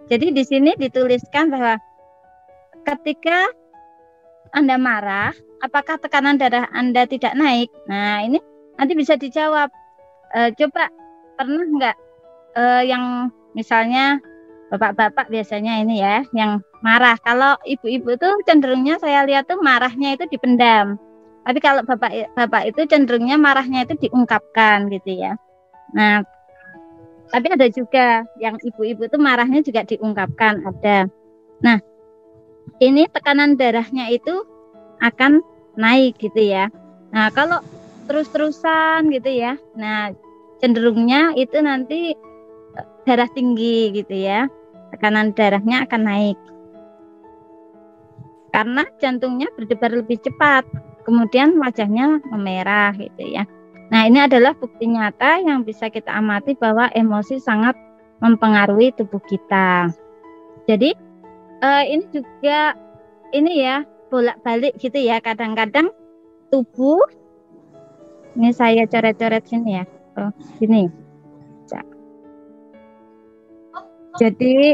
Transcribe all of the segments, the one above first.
Jadi di sini dituliskan bahwa ketika Anda marah, apakah tekanan darah Anda tidak naik? Nah, ini nanti bisa dijawab. Coba pernah nggak yang misalnya bapak-bapak biasanya ini ya, yang marah. Kalau ibu-ibu tuh cenderungnya saya lihat tuh marahnya itu dipendam. Tapi kalau bapak itu cenderungnya marahnya itu diungkapkan gitu ya. Nah, tapi ada juga yang ibu-ibu tuh marahnya juga diungkapkan, ada. Nah, ini tekanan darahnya itu akan naik gitu ya. Nah, kalau terus-terusan gitu ya, nah cenderungnya itu nanti darah tinggi gitu ya, tekanan darahnya akan naik karena jantungnya berdebar lebih cepat, kemudian wajahnya memerah gitu ya. Nah, ini adalah bukti nyata yang bisa kita amati bahwa emosi sangat mempengaruhi tubuh kita. Jadi ini juga ini ya, bolak-balik gitu ya, kadang-kadang tubuh, ini saya coret-coret sini ya, gini. Jadi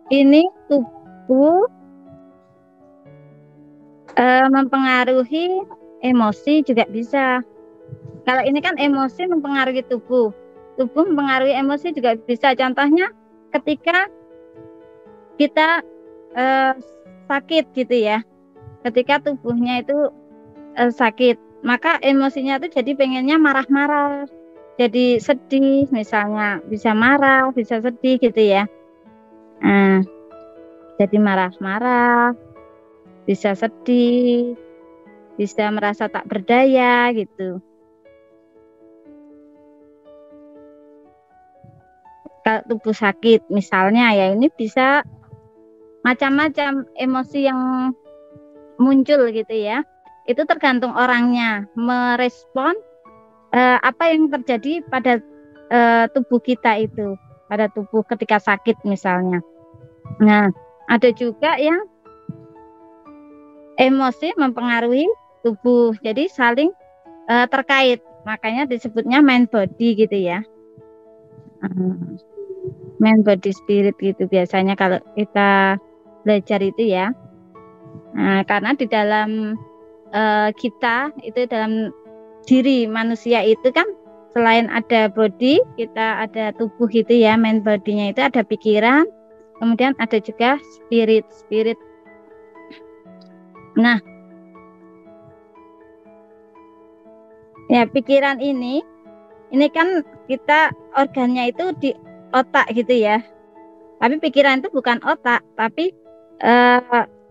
ini tubuh mempengaruhi emosi juga bisa. Kalau ini kan emosi mempengaruhi tubuh, tubuh mempengaruhi emosi juga bisa. Contohnya ketika kita sakit gitu ya, ketika tubuhnya itu sakit, maka emosinya itu jadi pengennya marah-marah, jadi sedih misalnya, bisa marah, bisa sedih gitu ya. Nah, jadi marah-marah, bisa sedih, bisa merasa tak berdaya gitu. Kalau tubuh sakit misalnya ya, ini bisa macam-macam emosi yang muncul gitu ya. Itu tergantung orangnya merespon apa yang terjadi pada tubuh kita itu, pada tubuh ketika sakit misalnya. Nah, ada juga yang emosi mempengaruhi tubuh, jadi saling terkait, makanya disebutnya mind body gitu ya. Mind body spirit gitu biasanya kalau kita belajar itu ya. Nah, karena di dalam kita itu, dalam diri manusia itu kan selain ada body, kita ada tubuh gitu ya, mind body-nya itu ada pikiran, kemudian ada juga spirit. Nah, ya pikiran ini kan kita organnya itu di otak gitu ya. Tapi pikiran itu bukan otak, tapi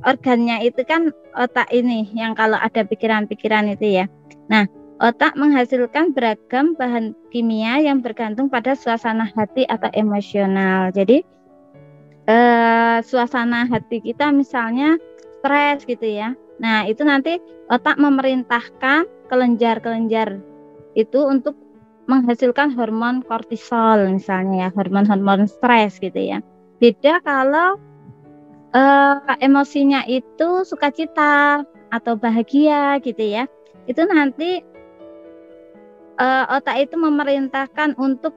organnya itu kan otak ini yang kalau ada pikiran-pikiran itu ya. Nah, otak menghasilkan beragam bahan kimia yang bergantung pada suasana hati atau emosional. Jadi suasana hati kita misalnya stres gitu ya. Nah, itu nanti otak memerintahkan kelenjar-kelenjar itu untuk menghasilkan hormon kortisol misalnya ya, hormon-hormon stres gitu ya. Beda kalau emosinya itu sukacita atau bahagia gitu ya. Itu nanti otak itu memerintahkan untuk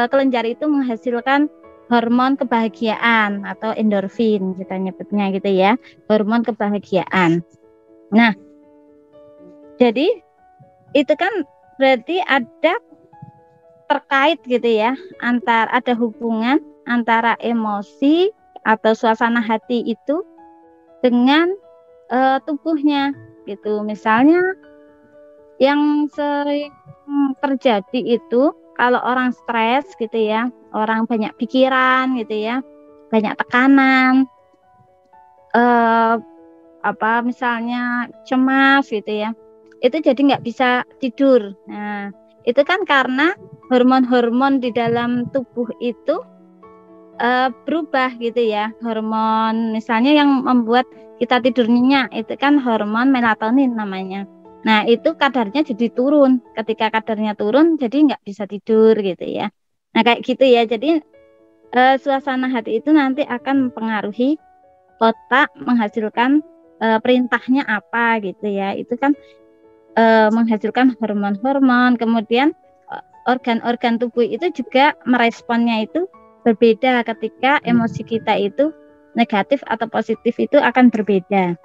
kelenjar itu menghasilkan hormon kebahagiaan atau endorfin kita nyebutnya gitu ya, hormon kebahagiaan. Nah, jadi itu kan berarti ada terkait gitu ya, ada hubungan antara emosi atau suasana hati itu dengan tubuhnya gitu. Misalnya yang sering terjadi itu kalau orang stres gitu ya, orang banyak pikiran gitu ya, banyak tekanan, misalnya cemas gitu ya, itu jadi nggak bisa tidur. Nah, itu kan karena hormon-hormon di dalam tubuh itu berubah gitu ya. Hormon misalnya yang membuat kita tidur nyenyak itu kan hormon melatonin namanya. Nah, itu kadarnya jadi turun. Ketika kadarnya turun, jadi nggak bisa tidur gitu ya. Nah, kayak gitu ya. Jadi suasana hati itu nanti akan mempengaruhi otak menghasilkan perintahnya apa gitu ya. Itu kan menghasilkan hormon-hormon. Kemudian organ-organ tubuh itu juga meresponnya itu berbeda ketika emosi kita itu negatif atau positif itu akan berbeda.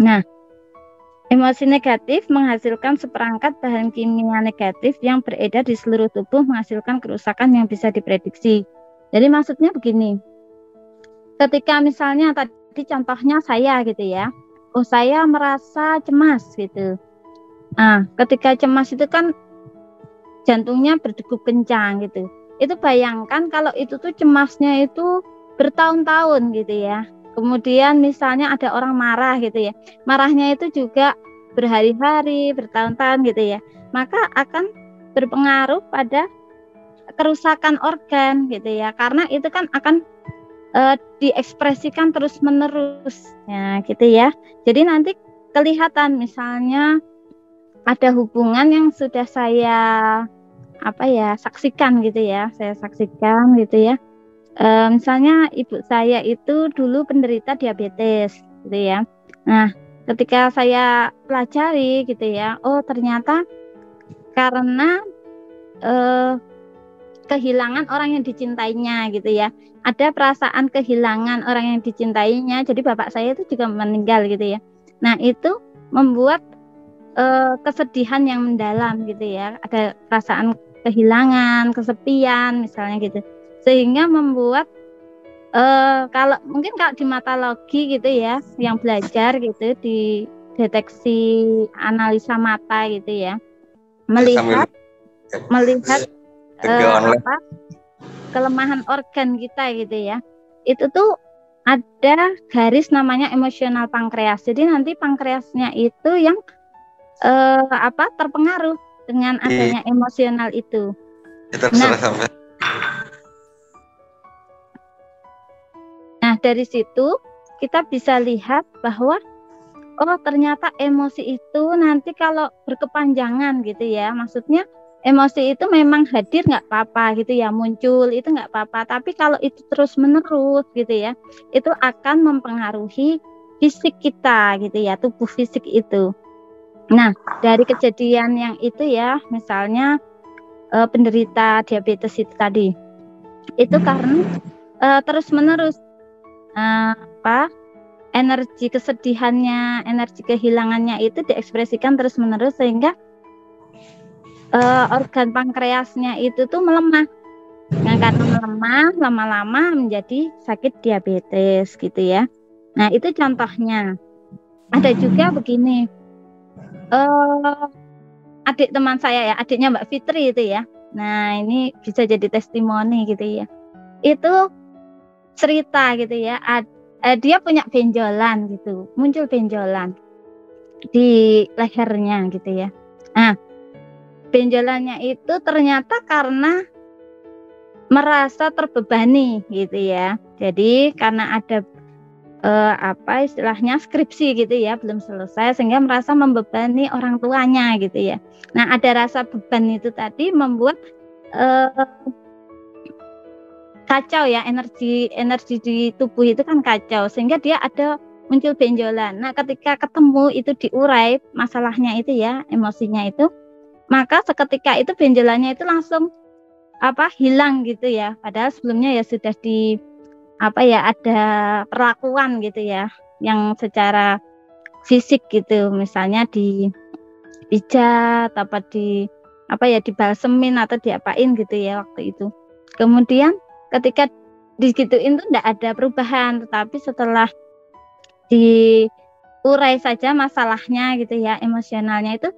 Nah, emosi negatif menghasilkan seperangkat bahan kimia negatif yang beredar di seluruh tubuh, menghasilkan kerusakan yang bisa diprediksi. Jadi maksudnya begini, ketika misalnya tadi contohnya saya gitu ya, oh saya merasa cemas gitu. Nah, ketika cemas itu kan jantungnya berdegup kencang gitu. Itu bayangkan kalau itu tuh cemasnya itu bertahun-tahun gitu ya. Kemudian misalnya ada orang marah gitu ya. Marahnya itu juga berhari-hari, bertahun-tahun gitu ya. Maka akan berpengaruh pada kerusakan organ gitu ya. Karena itu kan akan diekspresikan terus-menerus ya gitu ya. Jadi nanti kelihatan misalnya ada hubungan yang sudah saya saksikan gitu ya, misalnya ibu saya itu dulu penderita diabetes gitu ya. Nah, ketika saya pelajari gitu ya, oh ternyata karena kehilangan orang yang dicintainya gitu ya, ada perasaan kehilangan orang yang dicintainya, jadi bapak saya itu juga meninggal gitu ya. Nah, itu membuat kesedihan yang mendalam gitu ya, ada perasaan kehilangan, kesepian misalnya gitu, sehingga membuat kalau di mata logi gitu ya, yang belajar gitu di deteksi analisa mata gitu ya, melihat kelemahan organ kita gitu ya, itu tuh ada garis namanya emosional pankreas. Jadi nanti pankreasnya itu yang terpengaruh dengan adanya emosional itu. Nah, dari situ kita bisa lihat bahwa oh ternyata emosi itu nanti kalau berkepanjangan gitu ya, maksudnya emosi itu memang hadir nggak apa-apa gitu ya, muncul itu nggak apa-apa, tapi kalau itu terus menerus gitu ya, itu akan mempengaruhi fisik kita gitu ya, tubuh fisik itu. Nah, dari kejadian yang itu ya, misalnya penderita diabetes itu tadi, itu karena terus-menerus energi kesedihannya, energi kehilangannya itu diekspresikan terus-menerus sehingga organ pankreasnya itu tuh melemah. Nah, karena melemah, lama-lama menjadi sakit diabetes gitu ya. Nah, itu contohnya. Ada juga begini. Adik teman saya ya, adiknya Mbak Fitri itu ya. Nah, ini bisa jadi testimoni gitu ya. Itu cerita gitu ya. Dia punya benjolan gitu, muncul benjolan di lehernya gitu ya. Nah, benjolannya itu ternyata karena merasa terbebani gitu ya. Jadi karena ada istilahnya skripsi gitu ya, belum selesai sehingga merasa membebani orang tuanya gitu ya. Nah, ada rasa beban itu tadi membuat kacau ya, energi di tubuh itu kan kacau sehingga dia ada muncul benjolan. Nah, ketika ketemu itu diurai masalahnya itu ya, emosinya itu, maka seketika itu benjolannya itu langsung hilang gitu ya. Padahal sebelumnya ya sudah ada perlakuan gitu ya, yang secara fisik gitu, misalnya dipijat dibalsemin atau diapain gitu ya waktu itu. Kemudian ketika digituin tuh enggak ada perubahan, tetapi setelah diurai saja masalahnya gitu ya, emosionalnya itu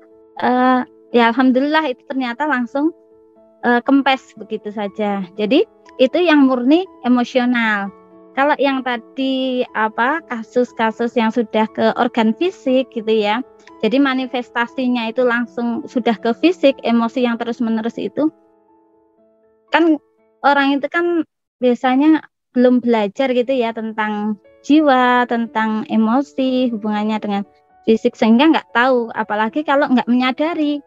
ya alhamdulillah itu ternyata langsung kempes begitu saja. Jadi itu yang murni emosional. Kalau yang tadi kasus-kasus yang sudah ke organ fisik gitu ya, jadi manifestasinya itu langsung sudah ke fisik, emosi yang terus-menerus itu kan orang itu kan biasanya belum belajar gitu ya tentang jiwa, tentang emosi, hubungannya dengan fisik, sehingga nggak tahu, apalagi kalau nggak menyadari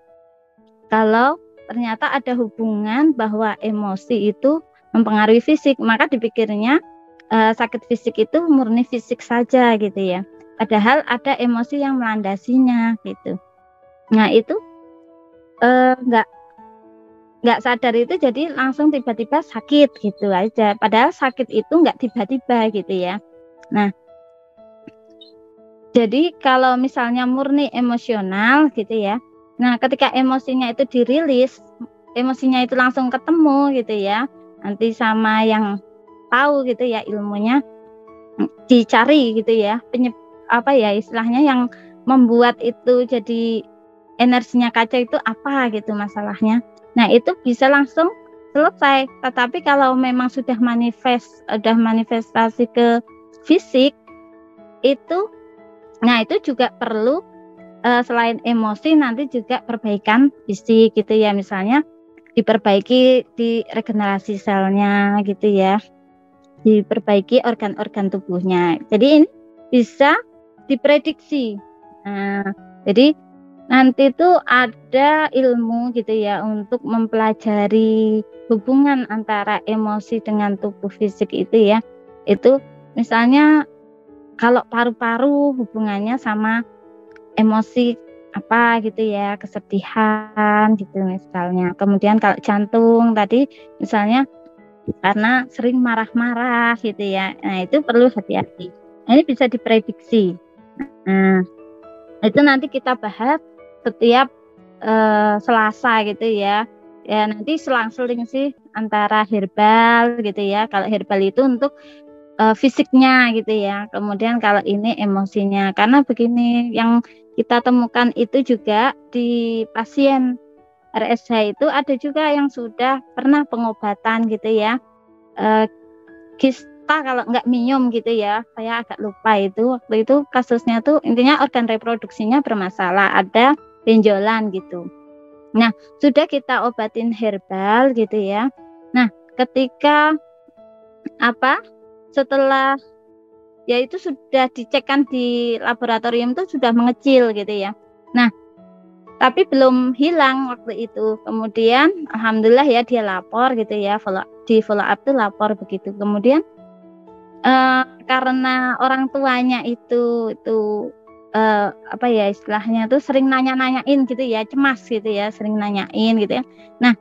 kalau ternyata ada hubungan bahwa emosi itu mempengaruhi fisik, maka dipikirnya sakit fisik itu murni fisik saja gitu ya. Padahal ada emosi yang melandasinya gitu. Nah, itu nggak sadar itu jadi langsung tiba-tiba sakit gitu aja. Padahal sakit itu nggak tiba-tiba gitu ya. Nah, jadi kalau misalnya murni emosional gitu ya. Nah, ketika emosinya itu dirilis, emosinya itu langsung ketemu gitu ya. Nanti sama yang tahu gitu ya ilmunya dicari gitu ya. Apa ya istilahnya yang membuat itu jadi energinya kacau itu apa gitu masalahnya. Nah, itu bisa langsung selesai. Tetapi kalau memang sudah manifestasi ke fisik itu, nah itu juga perlu selain emosi nanti juga perbaikan fisik gitu ya, misalnya diperbaiki di regenerasi selnya gitu ya, diperbaiki organ-organ tubuhnya. Jadi ini bisa diprediksi. Nah, jadi nanti itu ada ilmu gitu ya untuk mempelajari hubungan antara emosi dengan tubuh fisik itu ya. Itu misalnya kalau paru-paru hubungannya sama emosi apa gitu ya, kesedihan gitu misalnya. Kemudian kalau jantung tadi misalnya karena sering marah-marah gitu ya. Nah, itu perlu hati-hati. Nah, ini bisa diprediksi. Nah, itu nanti kita bahas setiap Selasa gitu ya. Ya nanti selang-seling sih antara herbal gitu ya. Kalau herbal itu untuk fisiknya gitu ya. Kemudian kalau ini emosinya. Karena begini, yang kita temukan itu juga di pasien RSH itu ada juga yang sudah pernah pengobatan gitu ya. Kista kalau nggak minum gitu ya, saya agak lupa itu waktu itu kasusnya tuh intinya organ reproduksinya bermasalah, ada benjolan gitu. Nah, sudah kita obatin herbal gitu ya. Nah, ketika setelah ya itu sudah dicekkan di laboratorium itu sudah mengecil gitu ya. Nah, tapi belum hilang waktu itu. Kemudian alhamdulillah ya dia lapor gitu ya, di follow up tuh lapor begitu. Kemudian karena orang tuanya itu apa ya istilahnya tuh sering nanya-nanyain gitu ya, cemas gitu ya, sering nanyain gitu ya. Nah,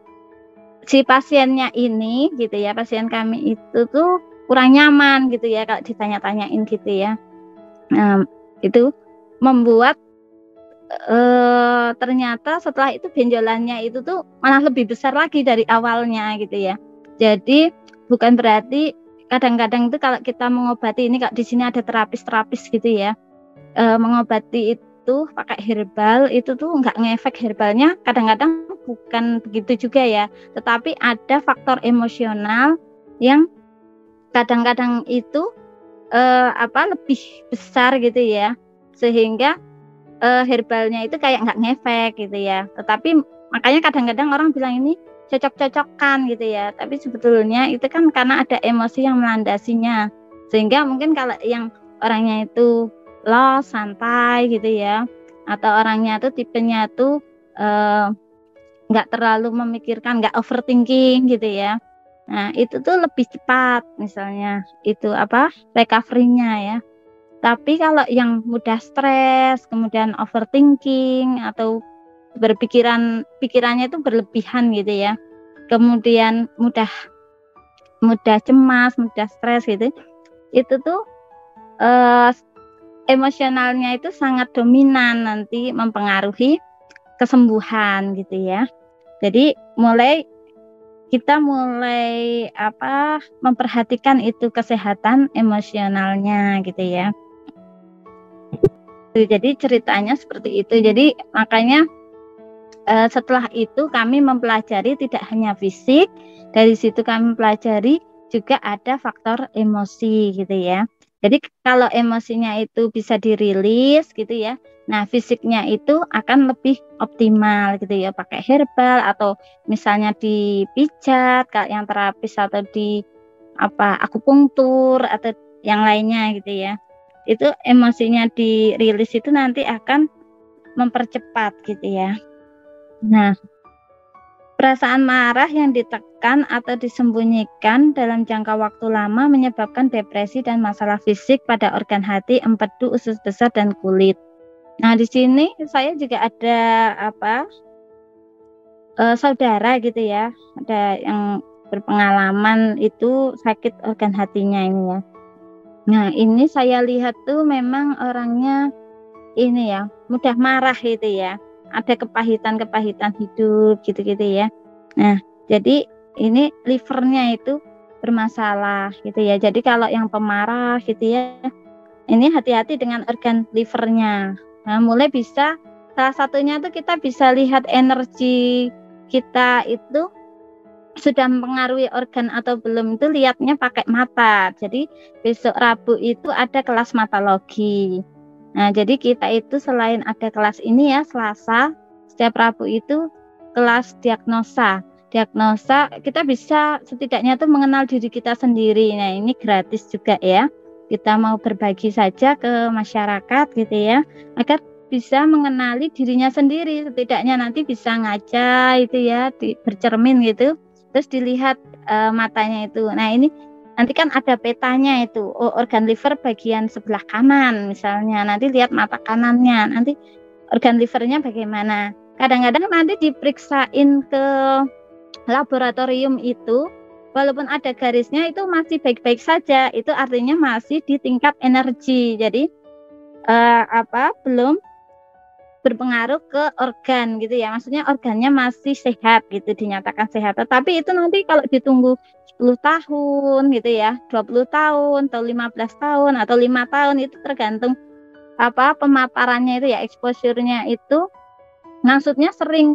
si pasiennya ini gitu ya, pasien kami itu tuh kurang nyaman gitu ya kalau ditanya-tanyain gitu ya. Itu membuat ternyata setelah itu benjolannya itu tuh malah lebih besar lagi dari awalnya gitu ya. Jadi bukan berarti kadang-kadang itu kalau kita mengobati ini, kalau di sini ada terapis gitu ya, mengobati itu pakai herbal itu tuh nggak ngefek herbalnya, kadang-kadang bukan begitu juga ya, tetapi ada faktor emosional yang kadang-kadang itu lebih besar gitu ya, sehingga herbalnya itu kayak nggak ngefek gitu ya. Tetapi makanya kadang-kadang orang bilang ini cocok-cocokan gitu ya, tapi sebetulnya itu kan karena ada emosi yang melandasinya, sehingga mungkin kalau yang orangnya itu lost, santai gitu ya, atau orangnya tuh tipenya tuh nggak terlalu memikirkan, nggak overthinking gitu ya, nah itu tuh lebih cepat misalnya itu recovery-nya ya. Tapi kalau yang mudah stres, kemudian overthinking atau pikirannya itu berlebihan gitu ya, kemudian mudah cemas, mudah stres gitu, itu tuh emosionalnya itu sangat dominan, nanti mempengaruhi kesembuhan gitu ya. Jadi kita mulai memperhatikan itu kesehatan emosionalnya gitu ya. Jadi ceritanya seperti itu. Jadi makanya setelah itu kami mempelajari tidak hanya fisik, dari situ kami pelajari juga ada faktor emosi gitu ya. Jadi kalau emosinya itu bisa dirilis gitu ya, nah fisiknya itu akan lebih optimal gitu ya, pakai herbal atau misalnya dipijat kayak yang terapis, atau di akupunktur atau yang lainnya gitu ya. Itu emosinya dirilis itu nanti akan mempercepat gitu ya. Nah, perasaan marah yang ditekan atau disembunyikan dalam jangka waktu lama menyebabkan depresi dan masalah fisik pada organ hati, empedu, usus besar, dan kulit. Nah, di sini saya juga ada saudara gitu ya, ada yang berpengalaman itu sakit organ hatinya ini ya. Nah, ini saya lihat tuh memang orangnya ini ya, mudah marah gitu ya. Ada kepahitan-kepahitan hidup gitu-gitu ya. Nah, jadi ini livernya itu bermasalah gitu ya. Jadi kalau yang pemarah gitu ya, ini hati-hati dengan organ livernya. Nah, mulai bisa salah satunya tuh kita bisa lihat energi kita itu sudah mempengaruhi organ atau belum itu lihatnya pakai mata. Jadi besok Rabu itu ada kelas matologi. Nah, jadi kita itu selain ada kelas ini ya Selasa, setiap Rabu itu kelas diagnosa. Diagnosa kita bisa setidaknya tuh mengenal diri kita sendiri. Nah, ini gratis juga ya. Kita mau berbagi saja ke masyarakat gitu ya, agar bisa mengenali dirinya sendiri. Setidaknya nanti bisa ngaca itu ya, bercermin gitu. Terus dilihat matanya itu. Nah, ini nanti kan ada petanya itu, organ liver bagian sebelah kanan misalnya, nanti lihat mata kanannya, nanti organ livernya bagaimana. Kadang-kadang nanti diperiksain ke laboratorium itu, walaupun ada garisnya itu masih baik-baik saja, itu artinya masih di tingkat energi, jadi belum berpengaruh ke organ gitu ya, maksudnya organnya masih sehat gitu, dinyatakan sehat. Tetapi itu nanti kalau ditunggu 10 tahun gitu ya, 20 tahun atau 15 tahun atau 5 tahun itu tergantung pemaparannya itu ya, exposure-nya itu, maksudnya sering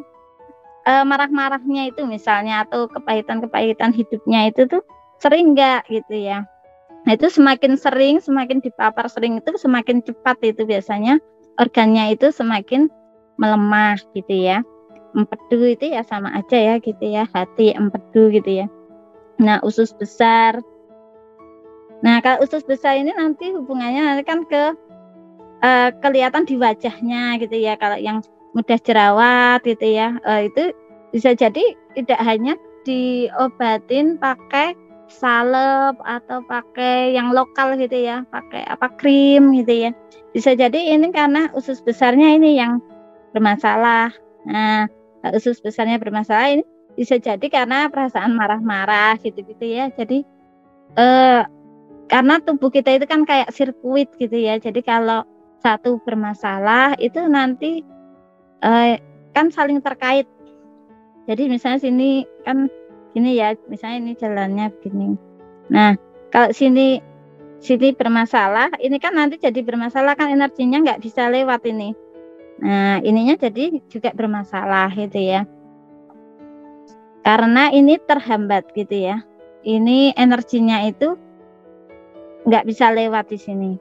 marah-marahnya itu misalnya, atau kepahitan-kepahitan hidupnya itu tuh sering enggak gitu ya. Nah, itu semakin sering, semakin dipapar sering itu semakin cepat itu biasanya organnya itu semakin melemah gitu ya. Empedu itu ya sama aja ya gitu ya, hati empedu gitu ya. Nah, usus besar. Nah, kalau usus besar ini nanti hubungannya nanti kan ke kelihatan di wajahnya gitu ya. Kalau yang mudah jerawat gitu ya, itu bisa jadi tidak hanya diobatin pakai salep atau pakai yang lokal gitu ya, pakai krim gitu ya. Bisa jadi ini karena usus besarnya ini yang bermasalah. Nah, usus besarnya bermasalah ini bisa jadi karena perasaan marah-marah gitu-gitu ya. Jadi karena tubuh kita itu kan kayak sirkuit gitu ya. Jadi kalau satu bermasalah itu nanti kan saling terkait. Jadi misalnya sini kan gini ya, misalnya ini jalannya begini. Nah, kalau sini bermasalah, ini kan nanti jadi bermasalah kan, energinya nggak bisa lewat ini. Nah, ininya jadi juga bermasalah gitu ya. Karena ini terhambat gitu ya. Ini energinya itu nggak bisa lewat di sini.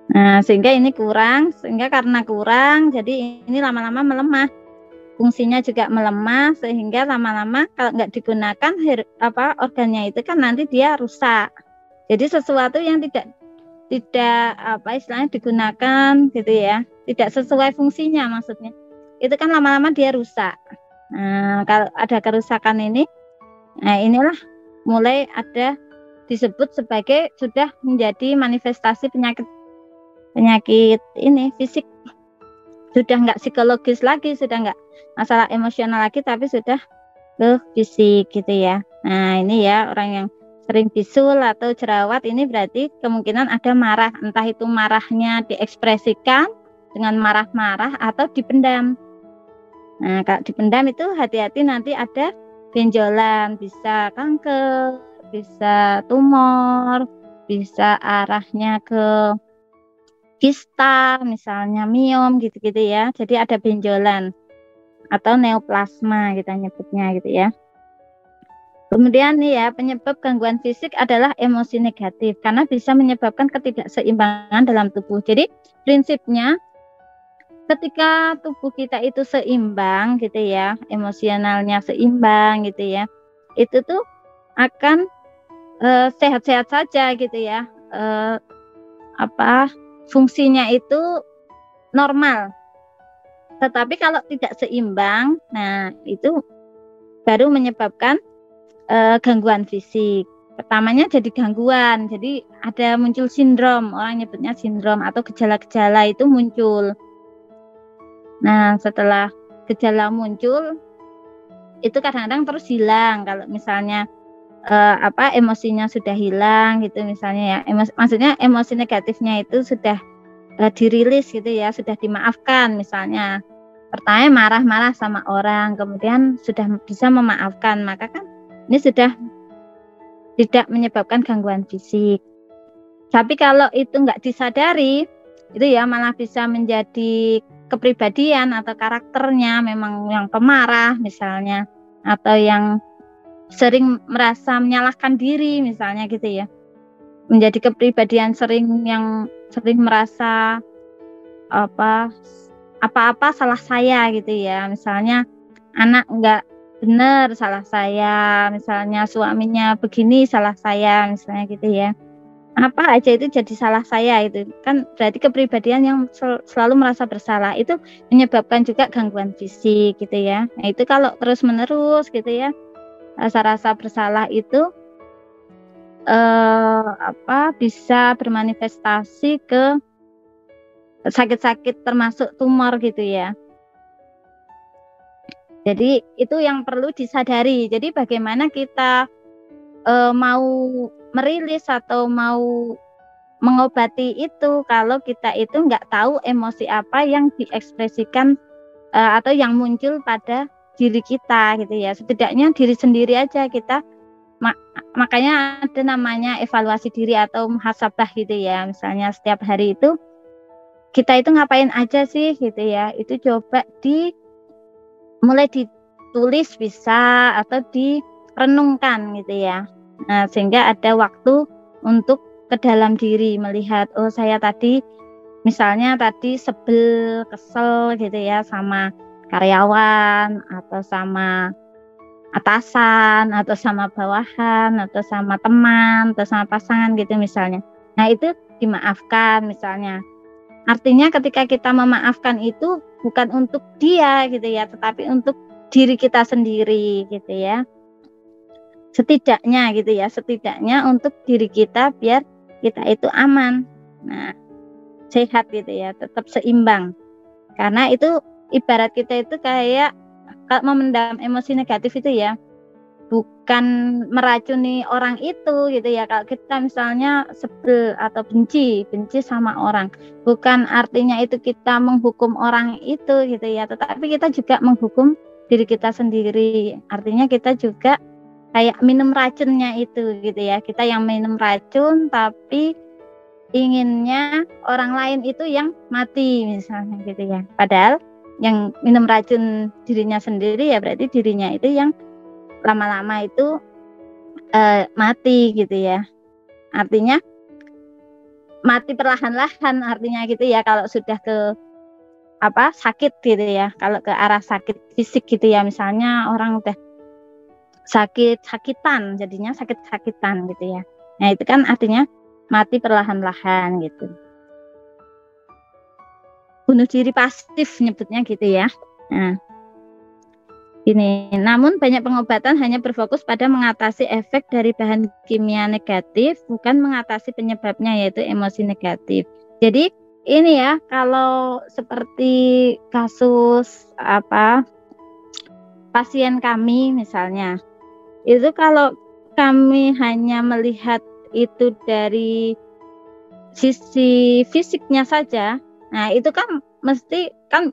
Nah, sehingga ini kurang, karena kurang, jadi ini lama-lama melemah. Fungsinya juga melemah, sehingga lama-lama kalau nggak digunakan organnya itu kan nanti dia rusak. Jadi sesuatu yang tidak istilahnya digunakan gitu ya, tidak sesuai fungsinya maksudnya, itu kan lama-lama dia rusak. Nah, kalau ada kerusakan ini, nah inilah mulai ada disebut sebagai sudah menjadi manifestasi penyakit ini fisik, sudah nggak psikologis lagi, sudah nggak masalah emosional lagi, tapi sudah ke fisik gitu ya. Nah, ini ya orang yang sering bisul atau jerawat ini berarti kemungkinan ada marah, entah itu marahnya diekspresikan dengan marah-marah atau dipendam. Nah, kalau dipendam itu hati-hati, nanti ada benjolan, bisa kanker, bisa tumor, bisa arahnya ke kista, misalnya miom gitu-gitu ya. Jadi ada benjolan atau neoplasma kita nyebutnya gitu ya. Kemudian nih ya, penyebab gangguan fisik adalah emosi negatif karena bisa menyebabkan ketidakseimbangan dalam tubuh. Jadi prinsipnya ketika tubuh kita itu seimbang gitu ya, emosionalnya seimbang gitu ya, itu tuh akan sehat-sehat saja gitu ya. Fungsinya itu normal. Tetapi kalau tidak seimbang, nah itu baru menyebabkan gangguan fisik. Pertamanya jadi gangguan, jadi ada muncul sindrom, orang nyebutnya sindrom atau gejala-gejala itu muncul. Nah, setelah gejala muncul itu kadang-kadang terus hilang. Kalau misalnya emosinya sudah hilang gitu misalnya ya, maksudnya emosi negatifnya itu sudah dirilis gitu ya, sudah dimaafkan. Misalnya pertama marah-marah sama orang, kemudian sudah bisa memaafkan, maka kan ini sudah tidak menyebabkan gangguan fisik. Tapi kalau itu nggak disadari, itu ya malah bisa menjadi kepribadian atau karakternya memang yang pemarah misalnya, atau yang sering merasa menyalahkan diri misalnya gitu ya, menjadi kepribadian yang sering merasa apa-apa salah saya gitu ya, misalnya anak nggak benar salah saya, misalnya suaminya begini salah saya misalnya gitu ya, apa aja itu jadi salah saya, itu kan berarti kepribadian yang selalu merasa bersalah, itu menyebabkan juga gangguan fisik gitu ya. Nah itu kalau terus menerus gitu ya, rasa-rasa bersalah itu bisa bermanifestasi ke sakit-sakit termasuk tumor gitu ya. Jadi itu yang perlu disadari. Jadi bagaimana kita mau merilis atau mau mengobati itu kalau kita itu nggak tahu emosi apa yang diekspresikan atau yang muncul pada diri kita gitu ya. Setidaknya diri sendiri aja kita, makanya ada namanya evaluasi diri atau muhasabah gitu ya. Misalnya setiap hari itu kita itu ngapain aja sih gitu ya, itu coba mulai ditulis bisa atau direnungkan gitu ya. Nah, sehingga ada waktu untuk ke dalam diri melihat, oh saya tadi misalnya sebel, kesel gitu ya sama karyawan atau sama atasan atau sama bawahan atau sama teman atau sama pasangan gitu misalnya. Nah itu dimaafkan misalnya. Artinya ketika kita memaafkan itu bukan untuk dia gitu ya, tetapi untuk diri kita sendiri gitu ya. Setidaknya gitu ya, setidaknya untuk diri kita biar kita itu aman. Nah, sehat gitu ya, tetap seimbang. Karena itu ibarat kita itu kayak kalau memendam emosi negatif itu ya, bukan meracuni orang itu gitu ya. Kalau kita misalnya sebel atau benci sama orang, bukan artinya itu kita menghukum orang itu gitu ya, tetapi kita juga menghukum diri kita sendiri. Artinya kita juga kayak minum racunnya itu gitu ya. Kita yang minum racun tapi inginnya orang lain itu yang mati misalnya gitu ya. Padahal yang minum racun dirinya sendiri ya berarti dirinya itu yang lama-lama itu mati gitu ya. Artinya mati perlahan-lahan artinya gitu ya, kalau sudah ke sakit gitu ya. Kalau ke arah sakit fisik gitu ya, misalnya orang udah sakit-sakitan, jadinya sakit-sakitan gitu ya. Nah itu kan artinya mati perlahan-lahan gitu. Bunuh diri pasif nyebutnya gitu ya. Nah ini, namun banyak pengobatan hanya berfokus pada mengatasi efek dari bahan kimia negatif, bukan mengatasi penyebabnya yaitu emosi negatif. Jadi ini ya, kalau seperti kasus pasien kami misalnya, itu kalau kami hanya melihat itu dari sisi fisiknya saja, nah itu kan mesti kan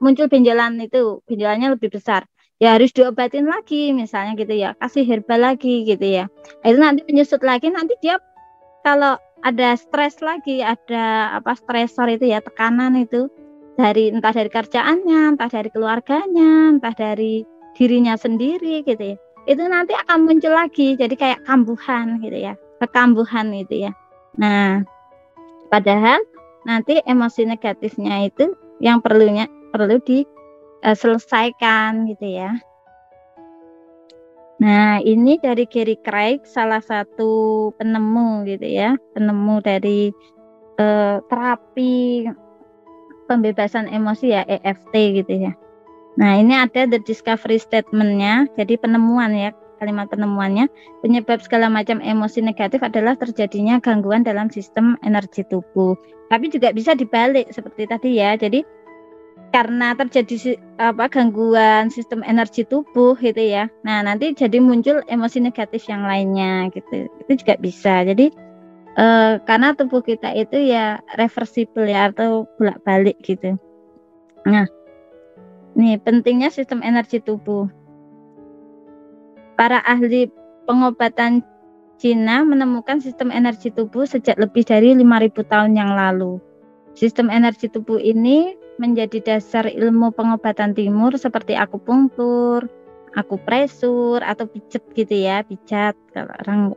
muncul benjolannya lebih besar, ya harus diobatin lagi misalnya gitu ya, kasih herbal lagi gitu ya. Itu nanti menyusut lagi, nanti dia kalau ada stres lagi, ada stresor itu ya, tekanan itu entah dari kerjaannya, entah dari keluarganya, entah dari dirinya sendiri gitu ya, itu nanti akan muncul lagi, jadi kayak kambuhan gitu ya, kekambuhan itu ya. Nah padahal nanti emosi negatifnya itu yang perlu diselesaikan gitu ya. Nah ini dari Gary Craig, salah satu penemu gitu ya, penemu dari terapi pembebasan emosi ya, EFT gitu ya. Nah ini ada the discovery statement-nya, jadi penemuan ya, kalimat penemuannya, penyebab segala macam emosi negatif adalah terjadinya gangguan dalam sistem energi tubuh. Tapi juga bisa dibalik seperti tadi ya, jadi karena terjadi gangguan sistem energi tubuh gitu ya. Nah, nanti jadi muncul emosi negatif yang lainnya gitu. Itu juga bisa. Jadi karena tubuh kita itu ya reversible ya, atau bolak-balik gitu. Nah, nih pentingnya sistem energi tubuh. Para ahli pengobatan Cina menemukan sistem energi tubuh sejak lebih dari 5.000 tahun yang lalu. Sistem energi tubuh ini menjadi dasar ilmu pengobatan timur seperti akupunktur, akupresur, atau pijat gitu ya, pijat kalau orang.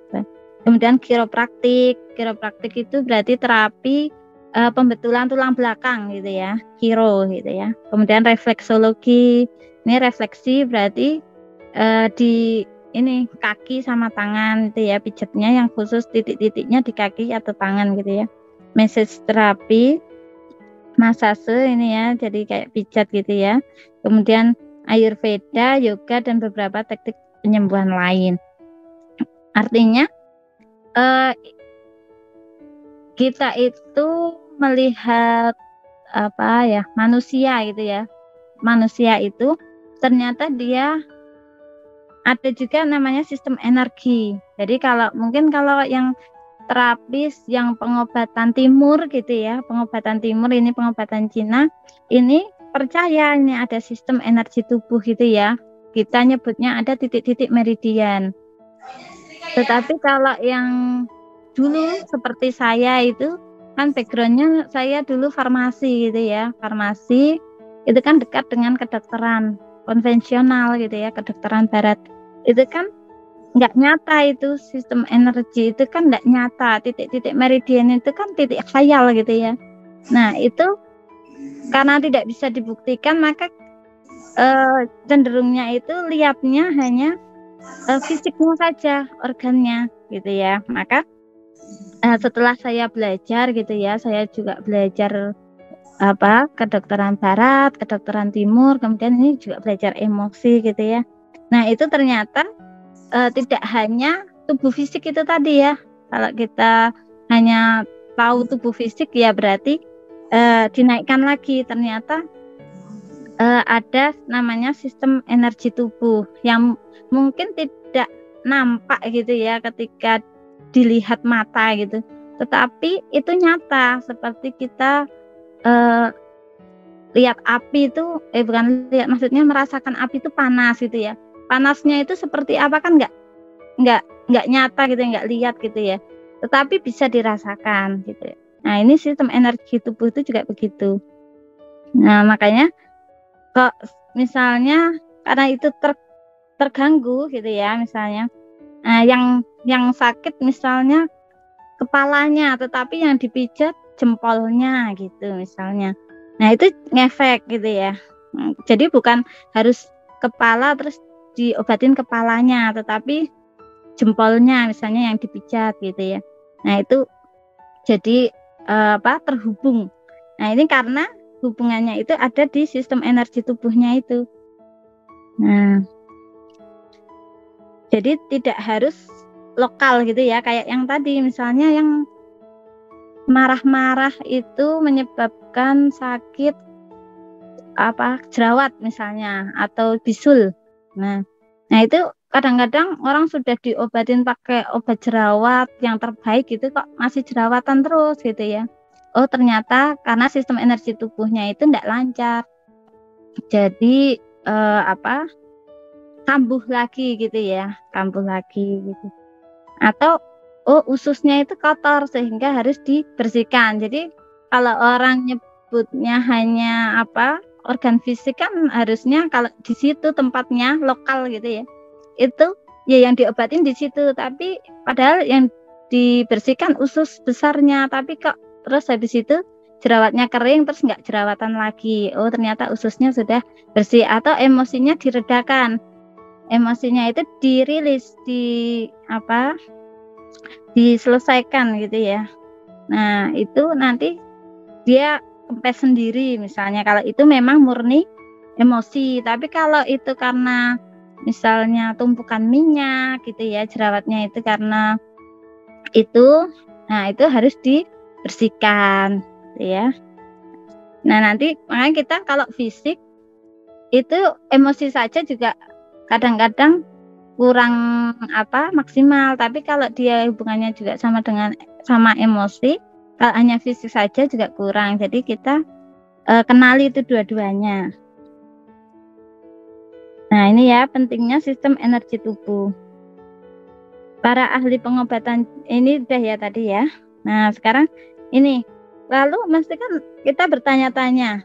Kemudian kiropraktik. Kiropraktik itu berarti terapi pembetulan tulang belakang gitu ya, kiro gitu ya. Kemudian refleksologi. Ini refleksi berarti di ini kaki sama tangan gitu ya, pijatnya yang khusus titik-titiknya di kaki atau tangan gitu ya. Massage terapi, massase ini ya, jadi kayak pijat gitu ya. Kemudian Ayurveda, yoga, dan beberapa teknik penyembuhan lain. Artinya kita itu melihat manusia gitu ya. Manusia itu ternyata dia ada juga namanya sistem energi. Jadi kalau yang terapis, yang pengobatan timur gitu ya, pengobatan timur ini pengobatan Cina, ini percaya ini ada sistem energi tubuh gitu ya. Kita nyebutnya ada titik-titik meridian. Tetapi kalau yang dulu seperti saya itu kan backgroundnya saya dulu farmasi gitu ya. Farmasi itu kan dekat dengan kedokteran konvensional gitu ya, kedokteran barat. Itu kan nggak nyata, itu sistem energi itu kan nggak nyata. Titik-titik meridian itu kan titik khayal gitu ya. Nah itu karena tidak bisa dibuktikan, maka cenderungnya itu lihatnya hanya fisiknya saja, organnya gitu ya. Maka setelah saya belajar gitu ya, saya juga belajar kedokteran barat, kedokteran timur, kemudian ini juga belajar emosi gitu ya. Nah itu ternyata tidak hanya tubuh fisik itu tadi ya. Kalau kita hanya tahu tubuh fisik ya berarti dinaikkan lagi, ternyata ada namanya sistem energi tubuh yang mungkin tidak nampak gitu ya ketika dilihat mata gitu, tetapi itu nyata. Seperti kita lihat api itu maksudnya merasakan api itu panas gitu ya. Panasnya itu seperti apa kan nggak nyata gitu, nggak lihat gitu ya, tetapi bisa dirasakan gitu ya. Nah ini sistem energi tubuh itu juga begitu. Nah makanya kok misalnya karena itu terganggu gitu ya, misalnya yang sakit misalnya kepalanya, tetapi yang dipijat jempolnya gitu misalnya. Nah itu ngefek gitu ya. Jadi bukan harus kepala terus diobatin kepalanya, tetapi jempolnya misalnya yang dipijat gitu ya. Nah itu jadi terhubung. Nah ini karena hubungannya itu ada di sistem energi tubuhnya itu. Nah jadi tidak harus lokal gitu ya, kayak yang tadi misalnya yang marah-marah itu menyebabkan sakit jerawat misalnya atau bisul. Nah itu kadang-kadang orang sudah diobatin pakai obat jerawat yang terbaik gitu, kok masih jerawatan terus gitu ya. Oh ternyata karena sistem energi tubuhnya itu tidak lancar, jadi kambuh lagi gitu ya, kambuh lagi gitu. Atau ususnya itu kotor sehingga harus dibersihkan. Jadi kalau orang nyebutnya hanya organ fisik kan harusnya kalau di situ tempatnya lokal gitu ya, itu ya yang diobatin di situ, tapi padahal yang dibersihkan usus besarnya, tapi kok terus habis itu jerawatnya kering terus nggak jerawatan lagi. Oh ternyata ususnya sudah bersih. Atau emosinya diredakan, emosinya itu dirilis, diselesaikan gitu ya. Nah itu nanti dia kempes sendiri misalnya, kalau itu memang murni emosi. Tapi kalau itu karena misalnya tumpukan minyak gitu ya, jerawatnya itu karena itu, nah itu harus dibersihkan gitu ya. Nah, nanti makanya kita kalau fisik itu emosi saja juga kadang-kadang kurang maksimal, tapi kalau dia hubungannya juga sama emosi, kalau hanya fisik saja juga kurang. Jadi kita kenali itu dua-duanya. Nah, ini ya pentingnya sistem energi tubuh. Para ahli pengobatan ini udah ya tadi ya. Nah, sekarang ini lalu mesti kan kita bertanya-tanya,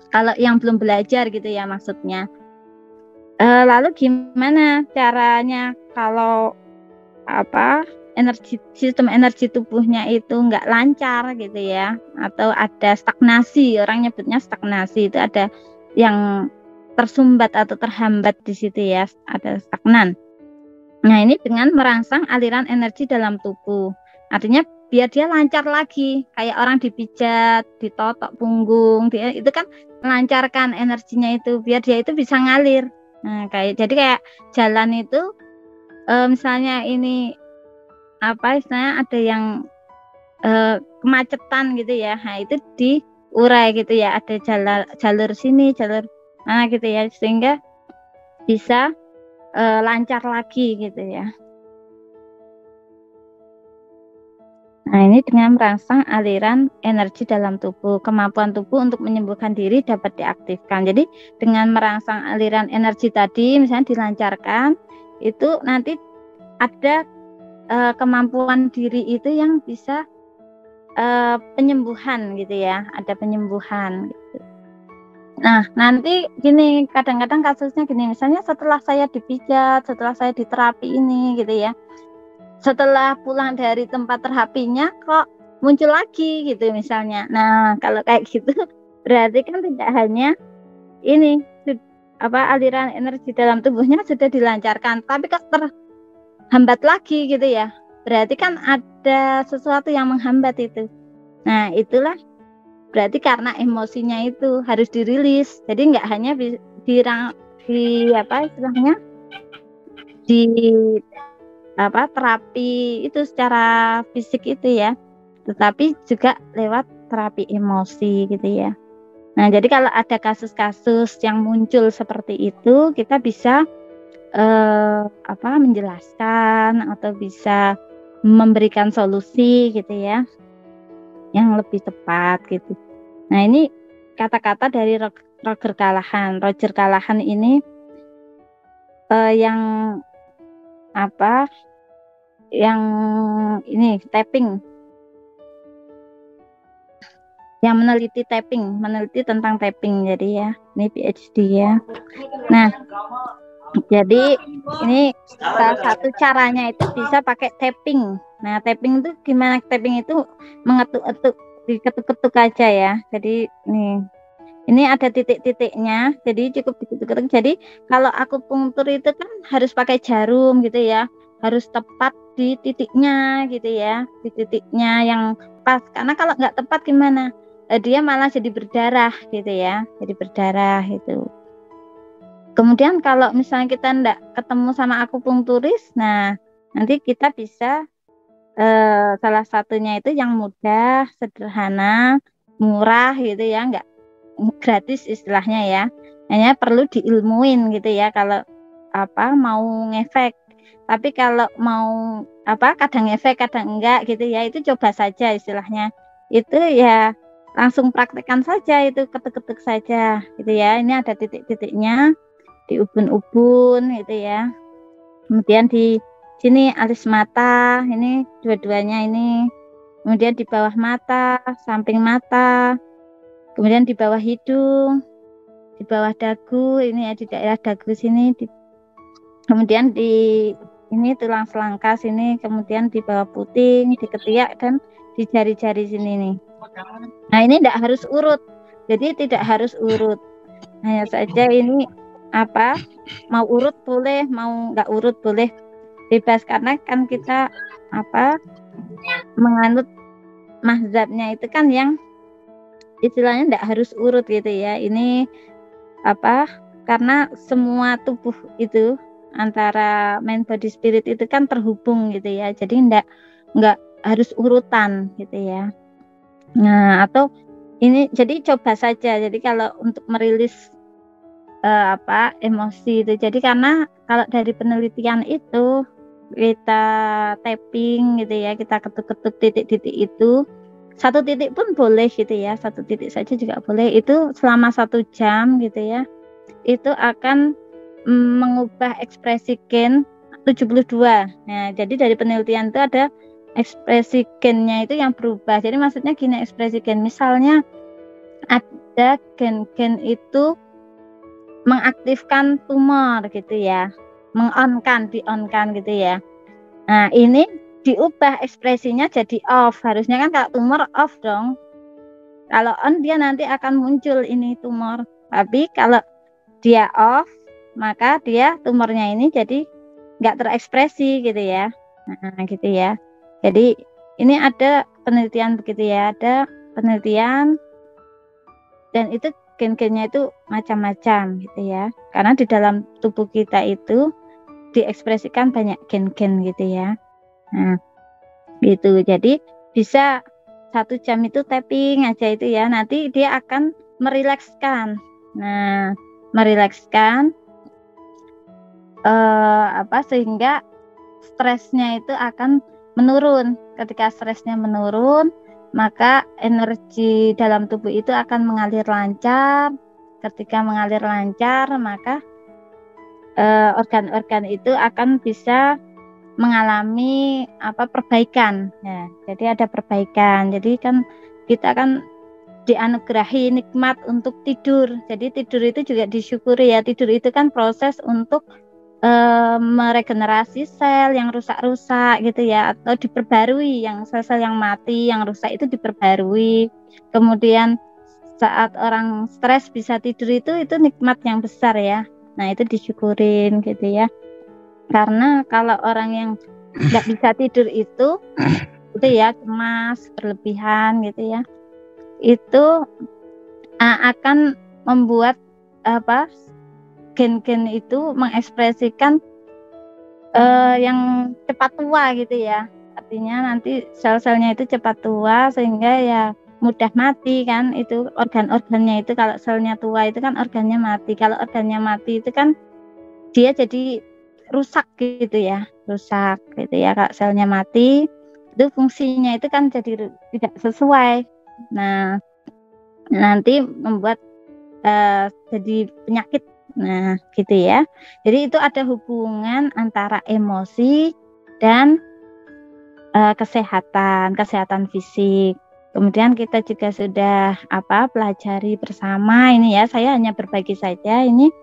kalau yang belum belajar gitu ya maksudnya. Lalu gimana caranya kalau sistem energi tubuhnya itu nggak lancar gitu ya, atau ada stagnasi, orang nyebutnya stagnasi, itu ada yang tersumbat atau terhambat di situ ya, ada stagnan. Nah, ini dengan merangsang aliran energi dalam tubuh, artinya biar dia lancar lagi, kayak orang dipijat, ditotok punggung, dia itu kan melancarkan energinya itu biar dia itu bisa ngalir. Nah, jadi kayak jalan itu misalnya ini istilahnya ada yang kemacetan gitu ya, nah itu diurai gitu ya, ada jalur sini, jalur mana gitu ya, sehingga bisa lancar lagi gitu ya. Nah, ini dengan merangsang aliran energi dalam tubuh, kemampuan tubuh untuk menyembuhkan diri dapat diaktifkan. Jadi dengan merangsang aliran energi tadi misalnya dilancarkan, itu nanti ada kemampuan diri itu yang bisa penyembuhan gitu ya, ada penyembuhan gitu. Nah, nanti gini, kadang-kadang kasusnya gini, misalnya setelah saya dipijat, setelah saya diterapi ini gitu ya, setelah pulang dari tempat terapinya kok muncul lagi gitu misalnya. Nah, kalau kayak gitu berarti kan tidak hanya ini aliran energi dalam tubuhnya sudah dilancarkan, tapi kok terhambat lagi gitu ya. Berarti kan ada sesuatu yang menghambat itu. Nah, itulah berarti karena emosinya itu harus dirilis. Jadi nggak hanya terapi itu secara fisik itu ya, tetapi juga lewat terapi emosi gitu ya. Nah, jadi kalau ada kasus-kasus yang muncul seperti itu, kita bisa menjelaskan atau bisa memberikan solusi gitu ya, yang lebih tepat gitu. Nah, ini kata-kata dari Roger Callahan ini yang ini tapping, yang meneliti tentang tapping, jadi ya ini PhD ya. Nah, jadi ini salah satu caranya itu bisa pakai tapping. Nah, tapping itu gimana? Tapping itu mengetuk-etuk, diketuk-ketuk aja ya. Jadi ini ada titik-titiknya, jadi cukup diketuk-ketuk. Jadi kalau akupunktur itu kan harus pakai jarum gitu ya, harus tepat di titiknya gitu ya, di titiknya yang pas. Karena kalau nggak tepat gimana? Dia malah jadi berdarah gitu ya, jadi berdarah itu. Kemudian kalau misalnya kita enggak ketemu sama akupunkturis, nah nanti kita bisa salah satunya itu yang mudah, sederhana, murah gitu ya, enggak gratis istilahnya ya. Hanya perlu diilmuin gitu ya kalau mau ngefek. Tapi kalau mau kadang ngefek, kadang enggak gitu ya, itu coba saja istilahnya. Itu ya langsung praktekkan saja, itu ketuk-ketuk saja gitu ya. Ini ada titik-titiknya di ubun-ubun gitu ya. Kemudian di sini alis mata, ini dua-duanya ini. Kemudian di bawah mata, samping mata. Kemudian di bawah hidung, di bawah dagu, ini ya di daerah dagu sini. Kemudian di ini tulang selangka sini, kemudian di bawah puting, di ketiak dan di jari-jari sini nih. Nah, ini tidak harus urut. Jadi tidak harus urut. Hanya saja ini mau urut boleh, mau nggak urut boleh, bebas, karena kan kita menganut mazhabnya itu kan yang istilahnya nggak harus urut gitu ya. Ini karena semua tubuh itu antara mind body spirit itu kan terhubung gitu ya, jadi nggak harus urutan gitu ya. Nah, atau Ini jadi coba saja. Jadi kalau untuk merilis emosi itu. Jadi karena kalau dari penelitian itu kita tapping gitu ya, kita ketuk-ketuk titik-titik itu, satu titik pun boleh gitu ya, satu titik saja juga boleh. Itu selama 1 jam gitu ya, itu akan mengubah ekspresi gen 72. Nah, jadi dari penelitian itu ada ekspresi gennya itu yang berubah. Jadi maksudnya gini, ekspresi gen misalnya ada gen-gen itu mengaktifkan tumor gitu ya, di-on-kan gitu ya. Nah, ini diubah ekspresinya jadi off. Harusnya kan kalau tumor off dong. Kalau on dia nanti akan muncul ini tumor. Tapi kalau dia off, maka dia tumornya ini jadi nggak terekspresi gitu ya. Nah, gitu ya. Jadi ini ada penelitian begitu ya, ada penelitian dan itu gen-gennya itu macam-macam gitu ya. Karena di dalam tubuh kita itu diekspresikan banyak gen-gen gitu ya. Nah, gitu. Jadi bisa 1 jam itu tapping aja itu ya. Nanti dia akan merilekskan. Nah, merilekskan sehingga stresnya itu akan menurun. Ketika stresnya menurun, maka energi dalam tubuh itu akan mengalir lancar. Ketika mengalir lancar, maka organ-organ itu akan bisa mengalami perbaikan. Ya, jadi ada perbaikan. Jadi kan kita kan dianugerahi nikmat untuk tidur. Jadi tidur itu juga disyukuri ya. Tidur itu kan proses untuk meregenerasi sel yang rusak-rusak gitu ya, atau diperbarui yang sel-sel yang mati, yang rusak itu diperbarui. Kemudian saat orang stres bisa tidur itu nikmat yang besar ya. Nah, itu disyukurin gitu ya. Karena kalau orang yang nggak bisa tidur itu ya cemas, berlebihan gitu ya, itu akan membuat gen-gen itu mengekspresikan yang cepat tua gitu ya. Artinya nanti sel-selnya itu cepat tua sehingga ya mudah mati kan. Itu organ-organnya itu kalau selnya tua itu kan organnya mati. Kalau organnya mati itu kan dia jadi rusak gitu ya. Rusak gitu ya. Kalau selnya mati itu fungsinya itu kan jadi tidak sesuai. Nah, nanti membuat jadi penyakit. Nah, gitu ya. Jadi itu ada hubungan antara emosi dan kesehatan fisik. Kemudian kita juga sudah pelajari bersama ini ya. Saya hanya berbagi saja ini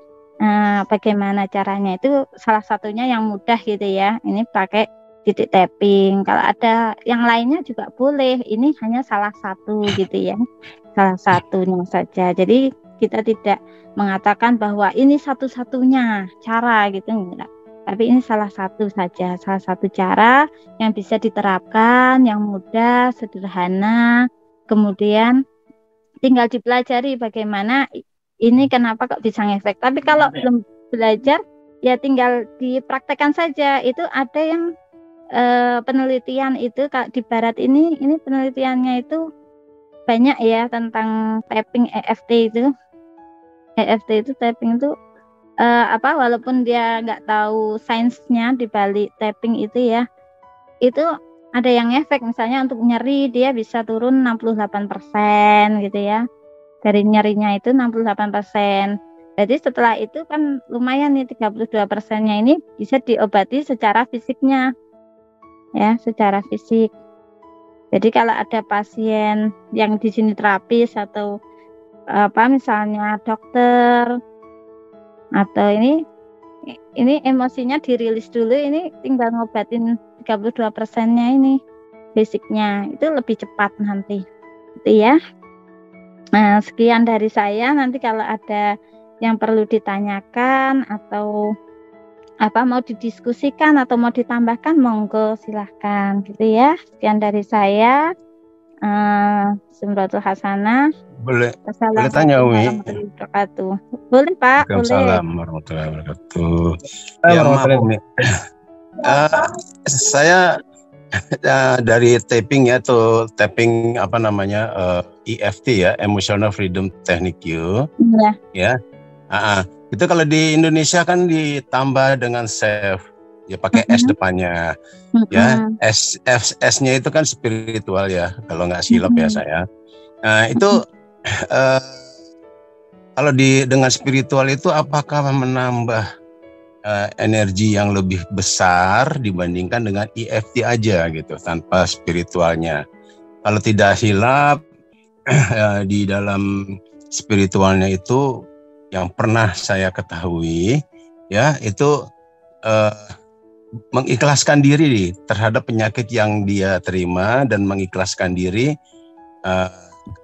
bagaimana caranya, itu salah satunya yang mudah gitu ya. Ini pakai titik tapping. Kalau ada yang lainnya juga boleh. Ini hanya salah satu gitu ya. Salah satunya saja. Jadi kita tidak mengatakan bahwa ini satu-satunya cara gitu, enggak. Tapi ini salah satu saja, salah satu cara yang bisa diterapkan, yang mudah, sederhana. Kemudian tinggal dipelajari bagaimana ini kenapa kok bisa ngefek. Tapi kalau belum belajar ya tinggal dipraktekkan saja. Itu ada yang penelitian itu di barat ini penelitiannya itu banyak ya tentang tapping EFT itu. EFT itu tapping itu walaupun dia nggak tahu sainsnya di balik tapping itu ya, itu ada yang efek. Misalnya untuk nyeri dia bisa turun 68% gitu ya, dari nyerinya itu 68%. Jadi setelah itu kan lumayan nih, 32%-nya ini bisa diobati secara fisiknya ya, secara fisik. Jadi kalau ada pasien yang di sini terapis atau misalnya dokter atau ini emosinya dirilis dulu, ini tinggal ngobatin 32%-nya ini basicnya, itu lebih cepat nanti gitu ya. Nah, sekian dari saya. Nanti kalau ada yang perlu ditanyakan atau mau didiskusikan atau mau ditambahkan, monggo silahkan gitu ya. Sekian dari saya. Sumratul Hasanah. Boleh tanya Umi? Boleh Pak. Waalaikumsalam warahmatullahi wabarakatuh. Ya maaf Umi. Saya dari tapping ya, tuh tapping apa namanya, EFT ya, Emotional Freedom Technique ya. Itu kalau di Indonesia kan ditambah dengan SAFE ya, pakai S depannya ya. S-nya itu kan spiritual ya, kalau nggak silap ya saya. Nah itu kalau dengan spiritual itu apakah menambah energi yang lebih besar dibandingkan dengan EFT aja gitu tanpa spiritualnya? Kalau tidak hilap, di dalam spiritualnya itu yang pernah saya ketahui ya, itu mengikhlaskan diri terhadap penyakit yang dia terima dan mengikhlaskan diri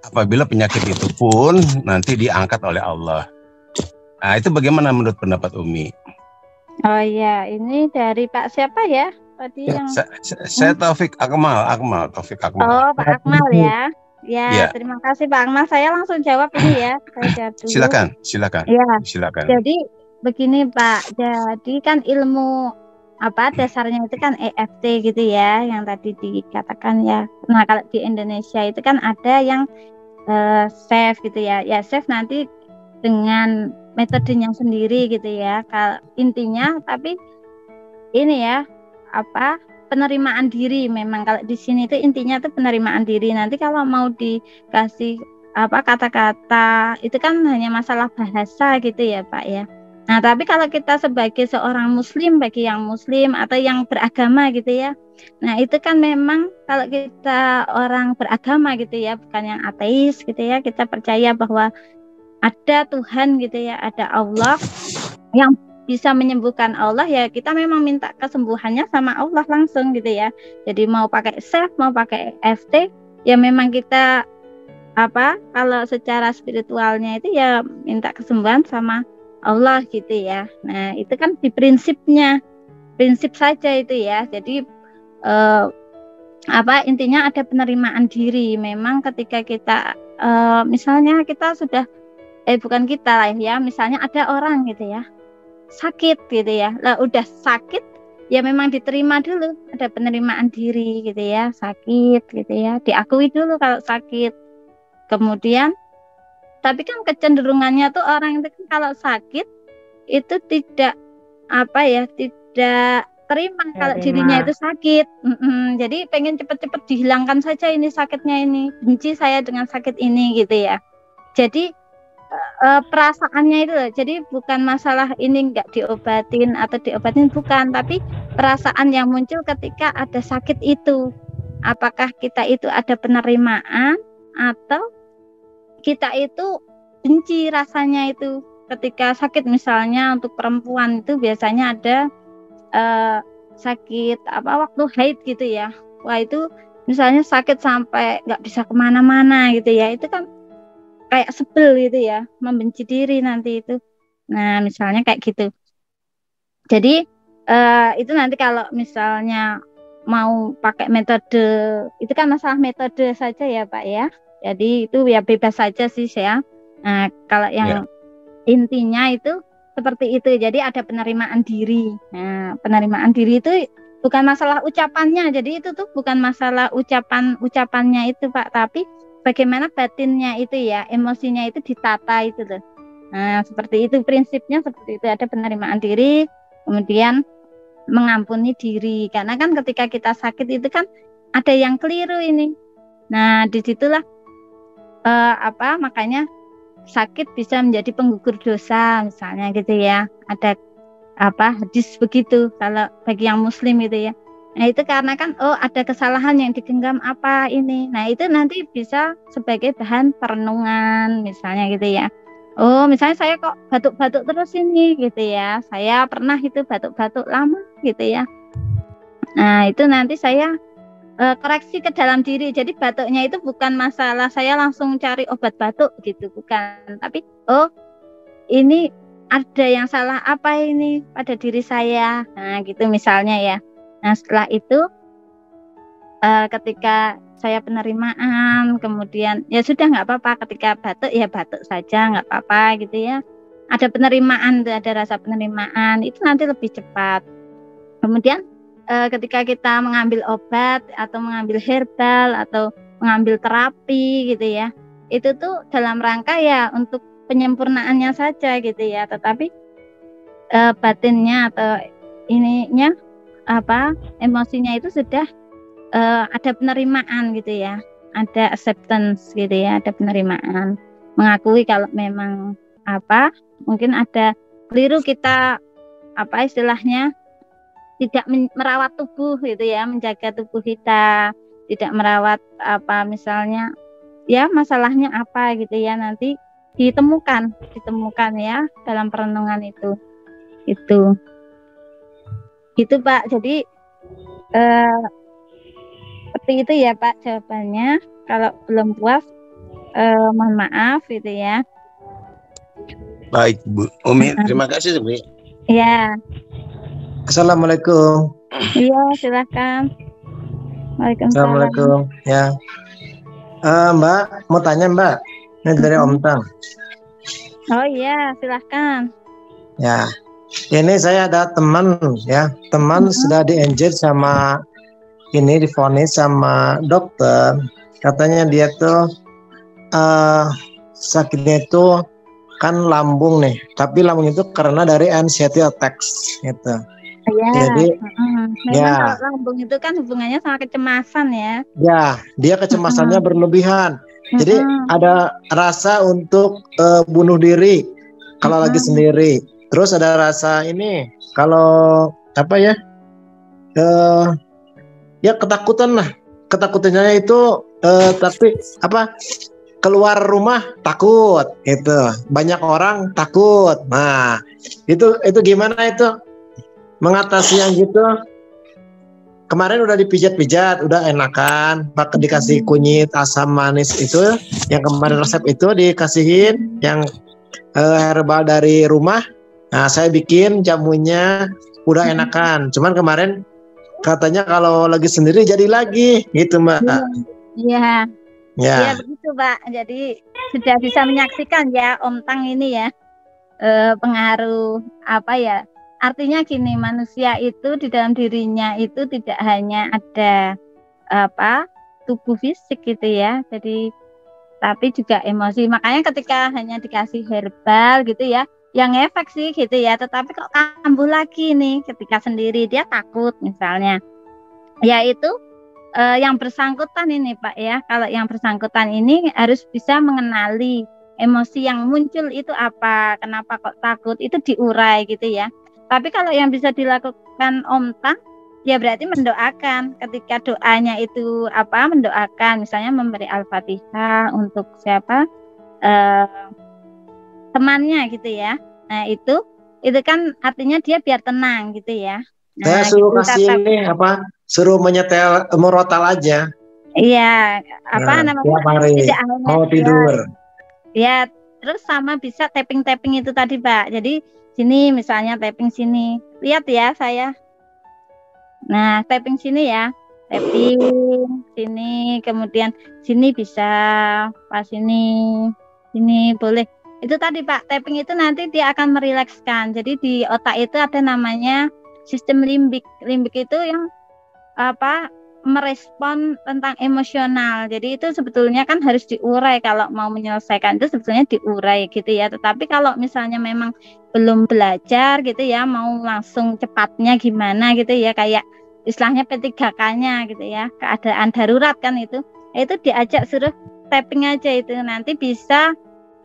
apabila penyakit itu pun nanti diangkat oleh Allah. Nah, itu bagaimana menurut pendapat Umi? Oh iya, ini dari Pak siapa ya? Tadi Ya, yang saya Taufik Akmal. Oh, Pak Akmal ya. Ya, terima kasih Pak Akmal. Saya langsung jawab ini ya. Saya jawab dulu. Silakan. Ya. Silakan. Jadi begini Pak. Jadi kan ilmu dasarnya itu kan EFT gitu ya, yang tadi dikatakan ya. Nah, kalau di Indonesia itu kan ada yang SAFE gitu ya. Ya SAFE nanti dengan metodenya sendiri gitu ya. Kalau intinya tapi ini ya penerimaan diri. Memang kalau di sini itu intinya tuh penerimaan diri. Nanti kalau mau dikasih kata-kata itu kan hanya masalah bahasa gitu ya Pak ya. Nah, tapi kalau kita sebagai seorang muslim, bagi yang muslim atau yang beragama gitu ya. Nah, itu kan memang kalau kita orang beragama gitu ya, bukan yang ateis gitu ya, kita percaya bahwa ada Tuhan gitu ya, ada Allah yang bisa menyembuhkan Allah, ya kita memang minta kesembuhannya sama Allah langsung gitu ya. Jadi mau pakai SAFE, mau pakai EFT, ya memang kita kalau secara spiritualnya itu ya minta kesembuhan sama Allah gitu ya. Nah, itu kan di prinsip saja itu ya. Jadi intinya ada penerimaan diri. Memang ketika kita misalnya kita sudah bukan kita lah ya, misalnya ada orang gitu ya sakit gitu ya, lah udah sakit ya memang diterima dulu, ada penerimaan diri gitu ya, sakit gitu ya, diakui dulu kalau sakit. Kemudian tapi kan kecenderungannya tuh orang itu kalau sakit itu tidak tidak terima kalau dirinya itu sakit. Jadi pengen cepet-cepet dihilangkan saja ini sakitnya, ini benci saya dengan sakit ini gitu ya. Jadi perasaannya itu loh. Jadi bukan masalah ini nggak diobatin atau diobatin, bukan, tapi perasaan yang muncul ketika ada sakit itu. Apakah kita itu ada penerimaan atau kita itu benci rasanya itu ketika sakit. Misalnya untuk perempuan itu biasanya ada sakit waktu haid gitu ya. Wah, itu misalnya sakit sampai nggak bisa kemana-mana gitu ya, itu kan kayak sebel gitu ya, membenci diri nanti itu. Nah, misalnya kayak gitu. Jadi itu nanti kalau misalnya mau pakai metode, itu kan masalah metode saja ya Pak ya. Jadi itu ya bebas saja sih ya. Nah, kalau yang intinya itu seperti itu. Jadi ada penerimaan diri. Nah, penerimaan diri itu bukan masalah ucapannya. Jadi itu tuh bukan masalah ucapannya itu Pak, tapi bagaimana batinnya itu ya, emosinya itu ditata itu loh. Nah, seperti itu prinsipnya, seperti itu. Ada penerimaan diri, kemudian mengampuni diri. Karena kan ketika kita sakit itu kan ada yang keliru ini. Nah, disitulah makanya sakit bisa menjadi penggugur dosa misalnya gitu ya. Ada hadis begitu kalau bagi yang muslim gitu ya. Nah, itu karena kan ada kesalahan yang digenggam ini. Nah, itu nanti bisa sebagai bahan perenungan misalnya gitu ya. Misalnya saya kok batuk-batuk terus ini gitu ya. Saya pernah itu batuk-batuk lama gitu ya. Nah, itu nanti saya koreksi ke dalam diri. Jadi batuknya itu bukan masalah saya langsung cari obat batuk gitu, bukan. Tapi ini ada yang salah ini pada diri saya. Nah, gitu misalnya ya. Nah, setelah itu ketika saya penerimaan, kemudian ya sudah nggak apa-apa, ketika batuk ya batuk saja, nggak apa-apa gitu ya. Ada penerimaan, ada rasa penerimaan, itu nanti lebih cepat. Kemudian ketika kita mengambil obat atau mengambil herbal atau mengambil terapi gitu ya, itu tuh dalam rangka ya untuk penyempurnaannya saja gitu ya, tetapi batinnya atau ininya emosinya itu sudah ada penerimaan gitu ya, ada acceptance gitu ya, ada penerimaan, mengakui kalau memang mungkin ada keliru kita istilahnya tidak merawat tubuh gitu ya, menjaga tubuh kita, tidak merawat misalnya ya masalahnya apa gitu ya, nanti ditemukan ya dalam perenungan itu Pak. Jadi seperti itu ya Pak jawabannya. Kalau belum puas mohon maaf gitu ya. Baik Bu Umi, terima kasih Bu. Ya. Assalamualaikum. Iya, silakan. Waalaikumsalam. Assalamualaikum. Ya. Mbak, mau tanya Mbak. Ini dari Om Tang. Oh iya, silahkan. Ya, ini saya ada teman ya, teman sudah di-engage sama divonis sama dokter, katanya dia tuh sakitnya itu kan lambung nih, tapi lambung itu karena dari anxiety attacks gitu. Ya. Jadi memang kalau lambung itu kan hubungannya sama kecemasan ya. Ya, dia kecemasannya berlebihan. Jadi ada rasa untuk bunuh diri kalau lagi sendiri. Terus ada rasa ini kalau ya ketakutan lah. Ketakutannya itu tapi keluar rumah takut itu. Banyak orang takut. Nah, itu gimana itu mengatasi yang gitu? Kemarin udah dipijat-pijat, udah enakan, pakai dikasih kunyit asam manis itu, yang kemarin resep itu dikasihin, yang herbal dari rumah. Nah, saya bikin jamunya, udah enakan. Cuman kemarin katanya kalau lagi sendiri jadi lagi, gitu Mbak. Iya. Ya. Iya begitu Pak. Jadi sudah bisa menyaksikan ya Om Tang ini ya pengaruh Artinya gini, manusia itu di dalam dirinya itu tidak hanya ada tubuh fisik gitu ya, jadi tapi juga emosi. Makanya ketika hanya dikasih herbal gitu ya, yang efek sih gitu ya, tetapi kok kambuh lagi nih ketika sendiri, dia takut misalnya. Ya itu yang bersangkutan ini Pak ya, kalau yang bersangkutan ini harus bisa mengenali emosi yang muncul itu apa, kenapa kok takut, itu diurai gitu ya. Tapi kalau yang bisa dilakukan Om Tang, ya berarti mendoakan. Ketika doanya itu mendoakan, misalnya memberi Al-Fatihah untuk siapa temannya gitu ya. Nah itu kan artinya dia biar tenang gitu ya. Nah, saya suruh gitu, kasih ini suruh menyetel murotal aja. Iya, namanya? Tidak mau tidur. Ya, terus sama bisa tapping itu tadi Pak. Jadi sini misalnya tapping sini, lihat ya saya. Nah tapping sini ya, tapping sini, kemudian sini bisa, pas sini boleh. Itu tadi Pak, tapping itu nanti dia akan merilekskan. Jadi di otak itu ada namanya sistem limbik. Limbik itu yang merespon tentang emosional. Jadi itu sebetulnya kan harus diurai, kalau mau menyelesaikan itu sebetulnya diurai gitu ya. Tetapi kalau misalnya memang belum belajar gitu ya, mau langsung cepatnya gimana gitu ya, kayak istilahnya P3K-nya gitu ya, keadaan darurat kan itu diajak suruh tapping aja itu, nanti bisa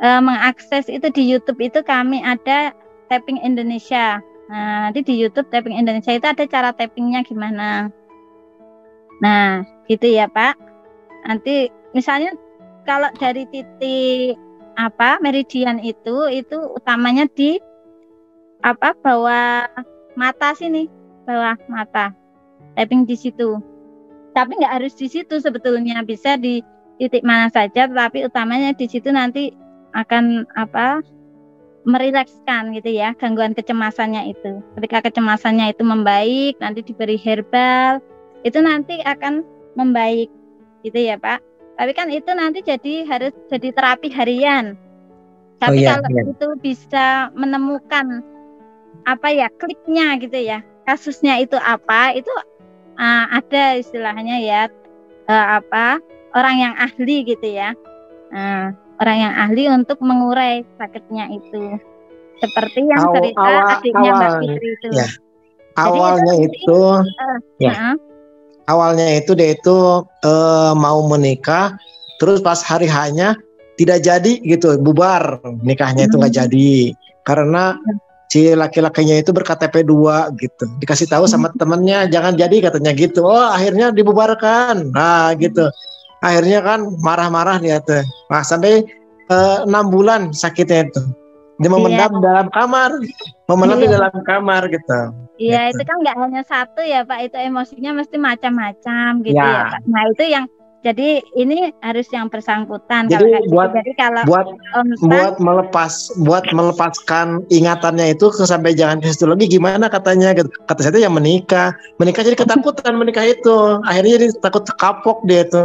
mengakses itu di YouTube. Itu kami ada Tapping Indonesia. Nah, nanti di YouTube Tapping Indonesia itu ada cara tappingnya gimana. Nah, gitu ya Pak. Nanti misalnya kalau dari titik meridian itu utamanya di bawah mata sini, bawah mata. Tapping di situ. Tapi nggak harus di situ sebetulnya, bisa di titik mana saja, tetapi utamanya di situ nanti akan merilekskan gitu ya gangguan kecemasannya itu. Ketika kecemasannya itu membaik, nanti diberi herbal, itu nanti akan membaik gitu ya Pak. Tapi kan itu nanti harus jadi terapi harian. Tapi kalau itu bisa menemukan apa ya, kliknya gitu ya, kasusnya itu apa, itu ada istilahnya ya, apa, orang yang ahli gitu ya, orang yang ahli untuk mengurai sakitnya itu, seperti yang cerita adiknya Mbak Fitri itu. Ya. Awalnya itu, awalnya itu dia itu mau menikah, terus pas hari hanya tidak jadi gitu, bubar nikahnya itu nggak jadi karena si laki-lakinya itu berKTP 2 gitu, dikasih tahu sama temennya jangan jadi katanya gitu. Oh akhirnya dibubarkan, nah gitu. Akhirnya kan marah-marah dia tuh, nah, sampai 6 bulan sakitnya itu. Dia memendam dalam kamar, memendam di dalam kamar gitu. Iya, gitu. itu kan nggak hanya satu ya Pak, itu emosinya mesti macam-macam gitu ya Pak. Nah itu yang, jadi ini harus yang bersangkutan. Jadi kalau buat melepaskan ingatannya itu sampai jangan ke situ lagi gimana katanya gitu. Kata saya itu yang menikah jadi ketakutan menikah itu. Akhirnya jadi takut kapok dia itu.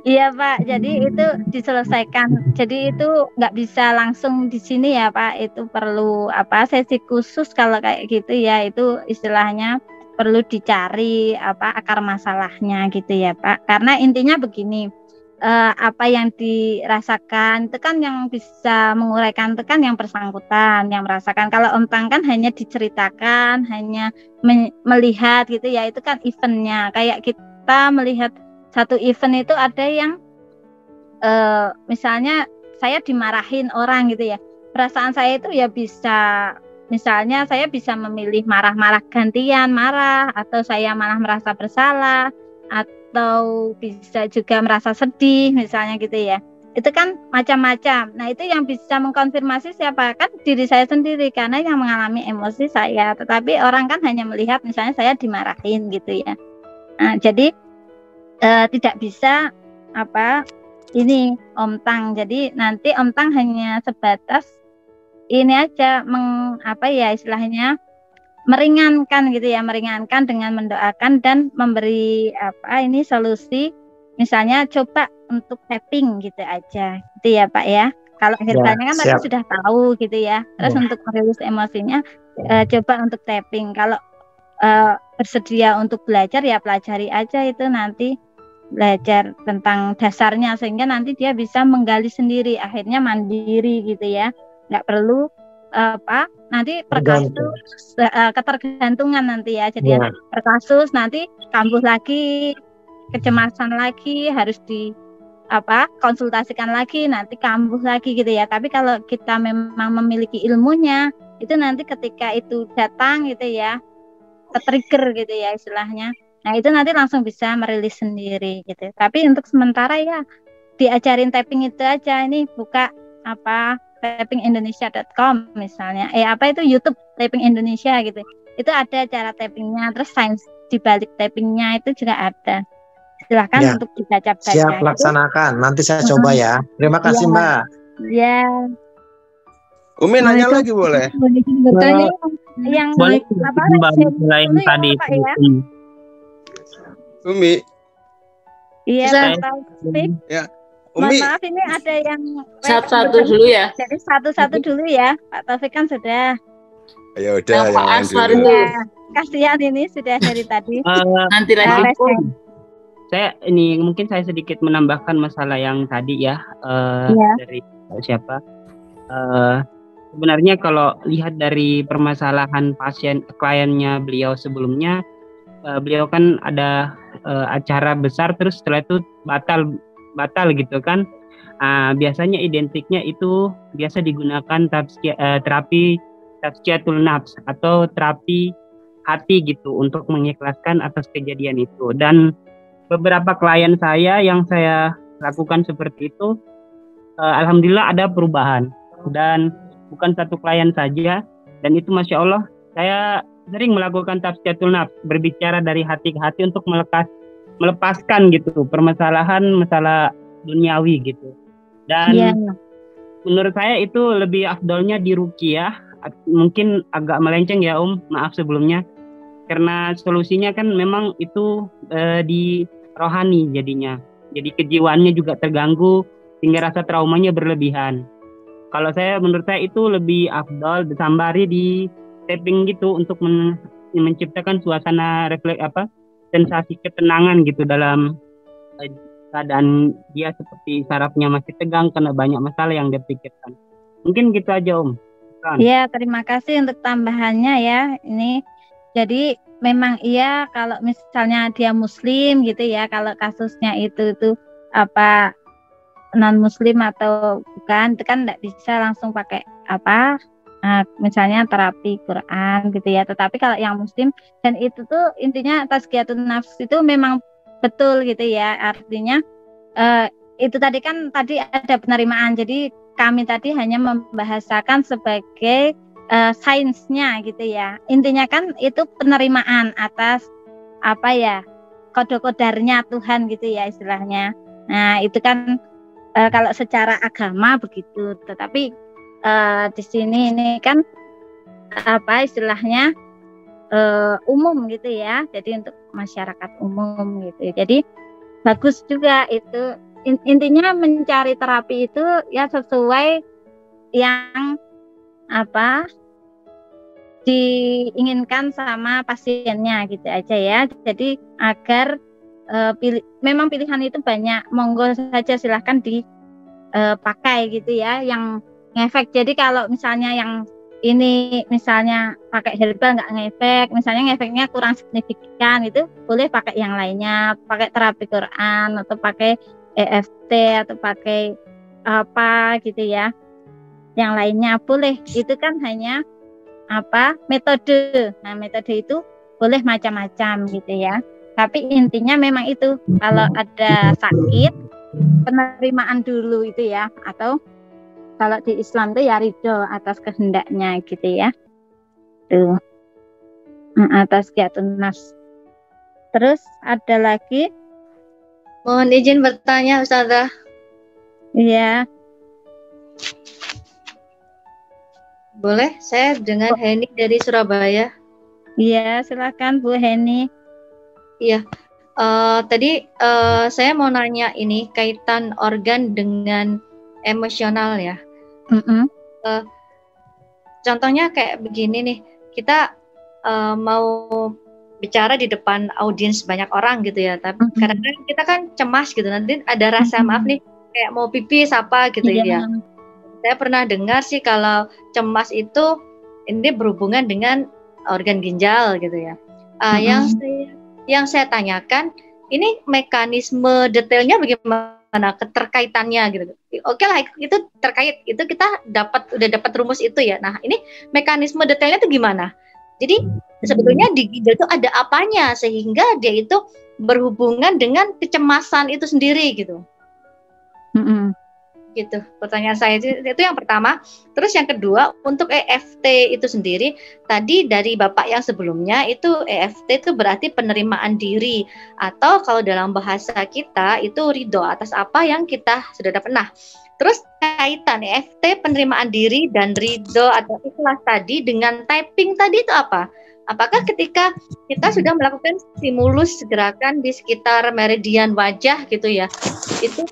Iya Pak, jadi itu diselesaikan. Jadi itu nggak bisa langsung di sini ya Pak. Itu perlu sesi khusus kalau kayak gitu ya. Itu istilahnya perlu dicari akar masalahnya gitu ya Pak. Karena intinya begini, apa yang dirasakan itu kan yang bisa menguraikan itu kan yang bersangkutan, yang merasakan. Kalau Om Tang kan hanya diceritakan, hanya melihat gitu ya. Itu kan eventnya. Kayak kita melihat satu event itu ada yang misalnya saya dimarahin orang gitu ya, perasaan saya itu ya bisa, misalnya saya bisa memilih marah-marah gantian marah, atau saya malah merasa bersalah, atau bisa juga merasa sedih misalnya gitu ya. Itu kan macam-macam. Nah itu yang bisa mengkonfirmasi siapa, kan diri saya sendiri karena yang mengalami emosi saya. Tetapi orang kan hanya melihat misalnya saya dimarahin gitu ya. Nah, jadi tidak bisa ini Om Tang. Jadi nanti Om Tang hanya sebatas ini aja istilahnya meringankan gitu ya, meringankan dengan mendoakan dan memberi ini solusi, misalnya coba untuk tapping gitu aja gitu ya Pak ya. Kalau herbanya kan tadi sudah tahu gitu ya. Terus untuk merilis emosinya coba untuk tapping. Kalau bersedia untuk belajar ya pelajari aja itu, nanti belajar tentang dasarnya sehingga nanti dia bisa menggali sendiri, akhirnya mandiri gitu ya, nggak perlu nanti per kasus ketergantungan nanti ya, jadi per kasus nanti kambuh lagi, kecemasan lagi, harus di konsultasikan lagi, nanti kambuh lagi gitu ya. Tapi kalau kita memang memiliki ilmunya, itu nanti ketika itu datang gitu ya, ke-trigger gitu ya istilahnya, nah itu nanti langsung bisa merilis sendiri gitu. Tapi untuk sementara ya diajarin tapping itu aja. Ini buka tappingindonesia.com misalnya, itu YouTube tapping Indonesia gitu, itu ada cara tappingnya, terus sains dibalik tappingnya itu juga ada. Silahkan untuk dibaca-baca. Siap, laksanakan, nanti saya coba ya. Terima kasih Mbak. Ya. Umi nanya lagi boleh? Yang boleh lain tadi itu ya? Umi. Iya, Taufik. Ya, Umi. Maaf ini ada yang satu-satu dulu ya. Jadi satu-satu dulu ya, Pak Taufik kan sudah. Ya udah, Pak Aswar dulu. Ya, kasihan ini sudah dari tadi. Nanti lagi. Saya mungkin saya sedikit menambahkan masalah yang tadi ya, dari siapa. Sebenarnya kalau lihat dari permasalahan kliennya beliau sebelumnya, beliau kan ada acara besar terus setelah itu batal gitu kan. Biasanya identiknya itu biasa digunakan terapi tazkiyatul nafs atau terapi hati gitu untuk mengikhlaskan atas kejadian itu. Dan beberapa klien saya yang saya lakukan seperti itu, alhamdulillah ada perubahan, dan bukan satu klien saja, dan itu Masya Allah saya sering melakukan tazkiyatul nafs, berbicara dari hati ke hati untuk melepaskan gitu masalah duniawi gitu. Dan menurut saya itu lebih afdolnya di ruqyah. Mungkin agak melenceng ya maaf sebelumnya, karena solusinya kan memang itu di rohani jadinya, jadi kejiwaannya juga terganggu sehingga rasa traumanya berlebihan. kalau menurut saya itu lebih afdal disambari di tapping gitu untuk menciptakan suasana sensasi ketenangan gitu dalam keadaan dia seperti sarafnya masih tegang karena banyak masalah yang dia pikirkan. Mungkin gitu aja Om. Iya, terima kasih untuk tambahannya ya. Ini jadi memang iya kalau misalnya dia muslim gitu ya, kalau kasusnya itu apa non muslim atau bukan, itu kan tidak bisa langsung pakai misalnya terapi Quran gitu ya. Tetapi kalau yang muslim, dan itu tuh intinya tazkiyatun nafs itu memang betul gitu ya. Artinya itu tadi ada penerimaan. Jadi kami tadi hanya membahasakan sebagai sainsnya gitu ya. Intinya kan itu penerimaan atas kode-kodarnya Tuhan gitu ya istilahnya. Nah itu kan kalau secara agama begitu. Tetapi di sini ini kan istilahnya umum gitu ya. Jadi untuk masyarakat umum gitu. Jadi bagus juga itu. Intinya mencari terapi itu ya sesuai yang diinginkan sama pasiennya gitu aja ya. Jadi agar memang pilihan itu banyak, monggo saja silahkan dipakai gitu ya yang ngefek. Jadi kalau misalnya yang ini misalnya pakai herbal nggak ngefek, misalnya ngefeknya kurang signifikan, itu boleh pakai yang lainnya, pakai terapi Quran atau pakai EFT atau pakai apa gitu ya, yang lainnya boleh. Itu kan hanya metode. Nah metode itu boleh macam-macam gitu ya, tapi intinya memang itu kalau ada sakit penerimaan dulu itu ya, atau kalau di Islam itu ya ridho atas kehendaknya gitu ya, tuh atas tazkiyatun nafs. Terus ada lagi, mohon izin bertanya Ustazah. Iya. Boleh, saya dengan Heni dari Surabaya. Iya, silakan Bu Heni. Iya, tadi saya mau nanya ini kaitan organ dengan emosional ya. Contohnya kayak begini nih, kita mau bicara di depan audiens banyak orang gitu ya, tapi kadang-kadang kita kan cemas gitu, nanti ada rasa maaf nih, kayak mau pipis apa gitu ya. Saya pernah dengar sih kalau cemas itu ini berhubungan dengan organ ginjal gitu ya. Yang saya tanyakan, ini mekanisme detailnya bagaimana, keterkaitannya gitu. Oke lah, itu terkait, itu kita udah dapat rumus itu ya. Nah ini mekanisme detailnya itu gimana? Jadi sebetulnya di ginjal itu ada apanya sehingga dia itu berhubungan dengan kecemasan itu sendiri gitu. Gitu pertanyaan saya itu yang pertama. Terus yang kedua, untuk EFT itu sendiri, tadi dari Bapak yang sebelumnya itu EFT itu berarti penerimaan diri, atau kalau dalam bahasa kita itu ridho atas apa yang kita sudah dapat. Nah terus kaitan EFT penerimaan diri dan ridho atau ikhlas tadi dengan typing tadi itu apa? Apakah ketika kita sudah melakukan stimulus gerakan di sekitar meridian wajah gitu ya, itu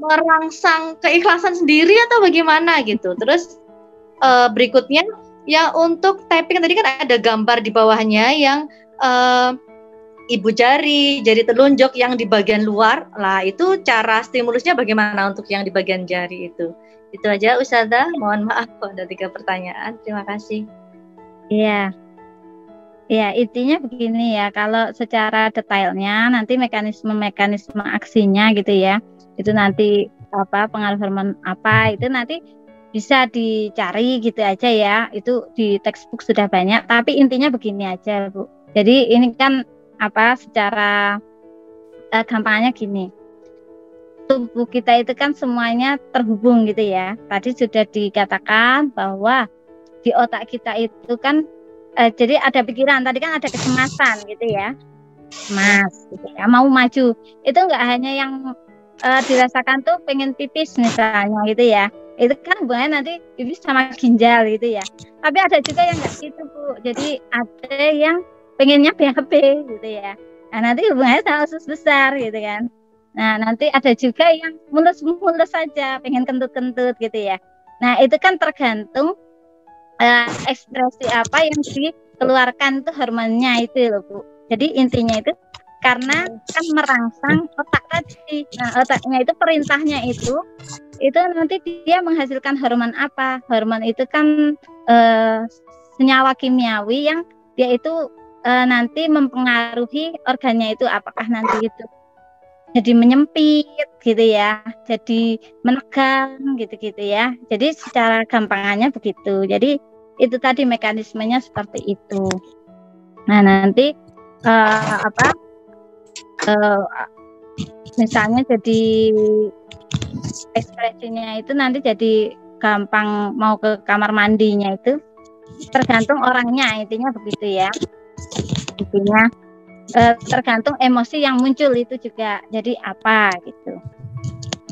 merangsang keikhlasan sendiri atau bagaimana gitu? Terus berikutnya ya, untuk typing tadi kan ada gambar di bawahnya yang ibu jari telunjuk yang di bagian luar lah, itu cara stimulusnya bagaimana untuk yang di bagian jari itu? Itu aja Ustazah, mohon maaf kalau ada 3 pertanyaan. Terima kasih. Iya. Ya, intinya begini ya, kalau secara detailnya nanti mekanisme aksinya gitu ya, itu nanti pengaruh hormon apa itu nanti bisa dicari gitu aja ya, itu di textbook sudah banyak. Tapi intinya begini aja Bu, jadi ini kan secara gampangnya gini, tubuh kita itu kan semuanya terhubung gitu ya. Tadi sudah dikatakan bahwa di otak kita itu kan jadi ada pikiran, tadi kan ada kecemasan gitu ya, gitu ya, mau maju itu enggak hanya yang dirasakan tuh pengen pipis misalnya gitu ya, itu kan hubungannya nanti pipis sama ginjal gitu ya. Tapi ada juga yang enggak gitu Bu, jadi ada yang pengennya BAB gitu ya, nah nanti hubungannya sama usus besar gitu kan. Nah nanti ada juga yang mulus saja pengen kentut gitu ya. Nah, itu kan tergantung ekspresi apa yang dikeluarkan tuh hormonnya itu loh Bu. Jadi intinya itu karena kan merangsang otak tadi. Nah, otaknya itu perintahnya itu nanti dia menghasilkan hormon apa? Hormon itu kan senyawa kimiawi yang dia itu nanti mempengaruhi organnya itu, apakah nanti itu jadi menyempit gitu ya, jadi menegang gitu-gitu ya. Jadi secara gampangannya begitu. Jadi itu tadi mekanismenya seperti itu. Nah, nanti misalnya jadi ekspresinya itu nanti jadi gampang mau ke kamar mandinya itu tergantung orangnya, intinya begitu ya. Intinya tergantung emosi yang muncul itu juga jadi apa gitu.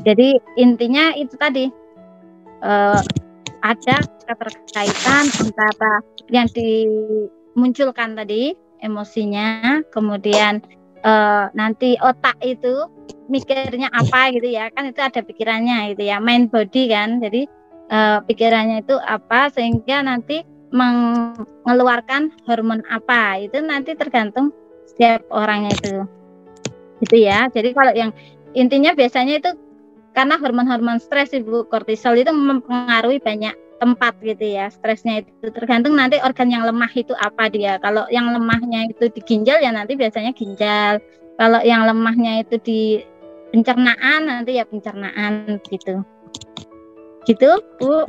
Jadi intinya itu tadi ada keterkaitan antara yang dimunculkan tadi emosinya, kemudian nanti otak itu mikirnya apa gitu ya, kan itu ada pikirannya gitu ya, mind body kan. Jadi pikirannya itu apa sehingga nanti mengeluarkan hormon apa, itu nanti tergantung setiap orangnya itu gitu ya. Jadi kalau yang intinya biasanya itu karena hormon-hormon stres Ibu, kortisol itu mempengaruhi banyak tempat gitu ya. Stresnya itu tergantung nanti organ yang lemah itu apa dia. Kalau yang lemahnya itu di ginjal ya nanti biasanya ginjal. Kalau yang lemahnya itu di pencernaan nanti ya pencernaan gitu. Gitu Bu.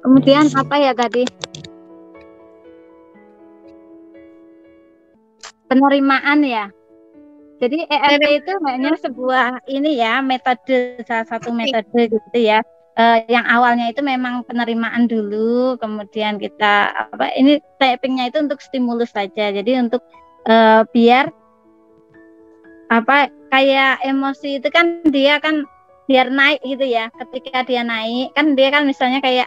Kemudian apa ya tadi? Penerimaan ya. Jadi EFT itu hanya sebuah ini ya, metode, salah satu metode gitu ya. Yang awalnya itu memang penerimaan dulu, kemudian kita ini tappingnya itu untuk stimulus saja. Jadi untuk biar kayak emosi itu kan dia kan biar naik gitu ya. Ketika dia naik kan dia kan misalnya kayak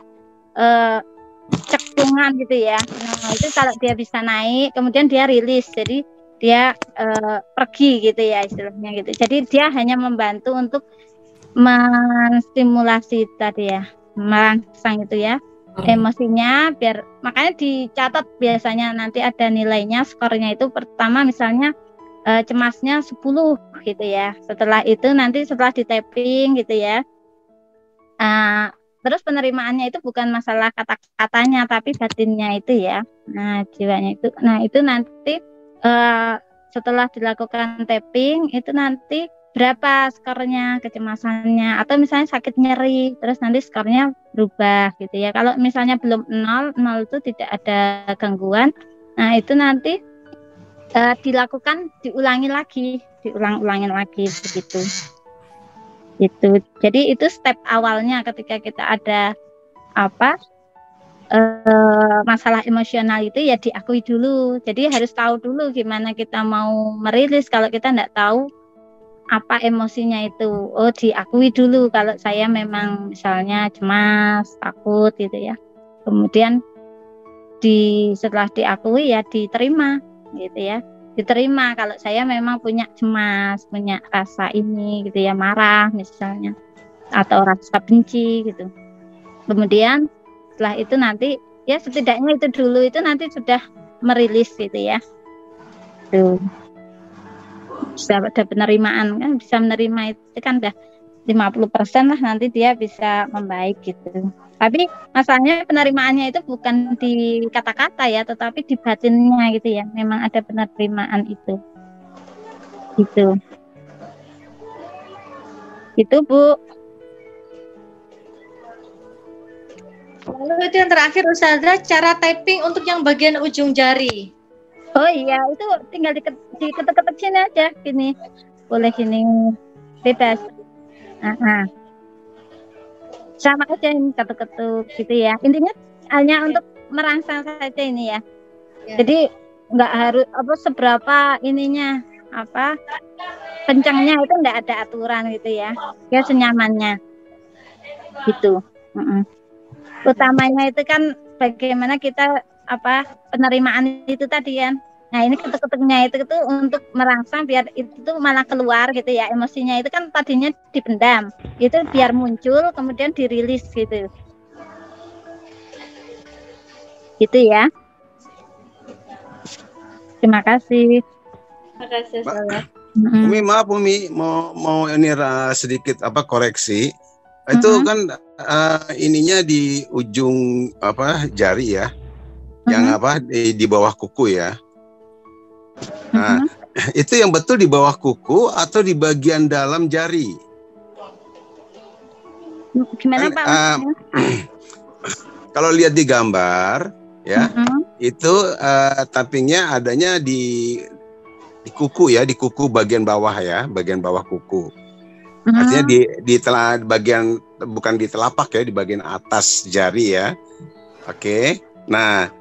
cekungan gitu ya. Nah, itu kalau dia bisa naik, kemudian dia rilis. Jadi dia pergi gitu ya istilahnya gitu. Jadi dia hanya membantu untuk menstimulasi tadi ya, merangsang itu ya emosinya, biar makanya dicatat biasanya nanti ada nilainya, skornya itu pertama misalnya cemasnya 10 gitu ya. Setelah itu nanti setelah di tapping gitu ya. Terus penerimaannya itu bukan masalah kata-katanya tapi batinnya itu ya. Nah, jiwanya itu. Nah, itu nanti setelah dilakukan tapping itu nanti berapa skornya, kecemasannya, atau misalnya sakit nyeri, terus nanti skornya berubah gitu ya. Kalau misalnya belum 0 itu tidak ada gangguan, nah itu nanti dilakukan, diulangi lagi begitu. Gitu. Jadi itu step awalnya ketika kita ada masalah emosional itu ya diakui dulu. Jadi harus tahu dulu gimana kita mau merilis. Kalau kita tidak tahu apa emosinya itu, diakui dulu kalau saya memang misalnya cemas, takut gitu ya. Kemudian setelah diakui ya diterima gitu ya. Diterima kalau saya memang punya cemas, punya rasa ini gitu ya, marah misalnya, atau rasa benci gitu. Kemudian setelah itu nanti ya setidaknya itu dulu itu nanti sudah merilis gitu ya. Tuh. Bisa ada penerimaan kan, bisa menerima itu kan udah 50% lah, nanti dia bisa membaik gitu. Tapi masalahnya penerimaannya itu bukan di kata-kata ya, tetapi di batinnya gitu ya. Memang ada penerimaan itu. Gitu. Gitu Bu. Lalu itu yang terakhir Ustazah, cara typing untuk yang bagian ujung jari. Oh iya, itu tinggal diketuk-ketuk sini aja, gini. Boleh gini, bebas. Sama aja ini ketuk-ketuk gitu ya. Intinya hanya untuk merangsang saja ini ya. Jadi nggak harus seberapa ininya kencangnya itu nggak ada aturan gitu ya. Ya senyamannya gitu. Utamanya itu kan bagaimana kita penerimaan itu tadi kan. Nah ini ketuk-ketuknya itu untuk merangsang biar itu tuh malah keluar gitu ya, emosinya itu kan tadinya dipendam, itu biar muncul kemudian dirilis gitu. Gitu ya. Terima kasih. Terima kasih, Mbak, Salah. Umi maaf Umi mau ini sedikit koreksi. Itu Mm-mm. kan ininya di ujung jari ya, yang di bawah kuku ya. Nah, itu yang betul di bawah kuku atau di bagian dalam jari? Gimana Kan, Pak maksudnya? kalau lihat di gambar ya, itu tappingnya adanya di kuku ya, di kuku bagian bawah ya, bagian bawah kuku. Artinya di bagian, bukan di telapak ya, di bagian atas jari ya. Oke. Nah,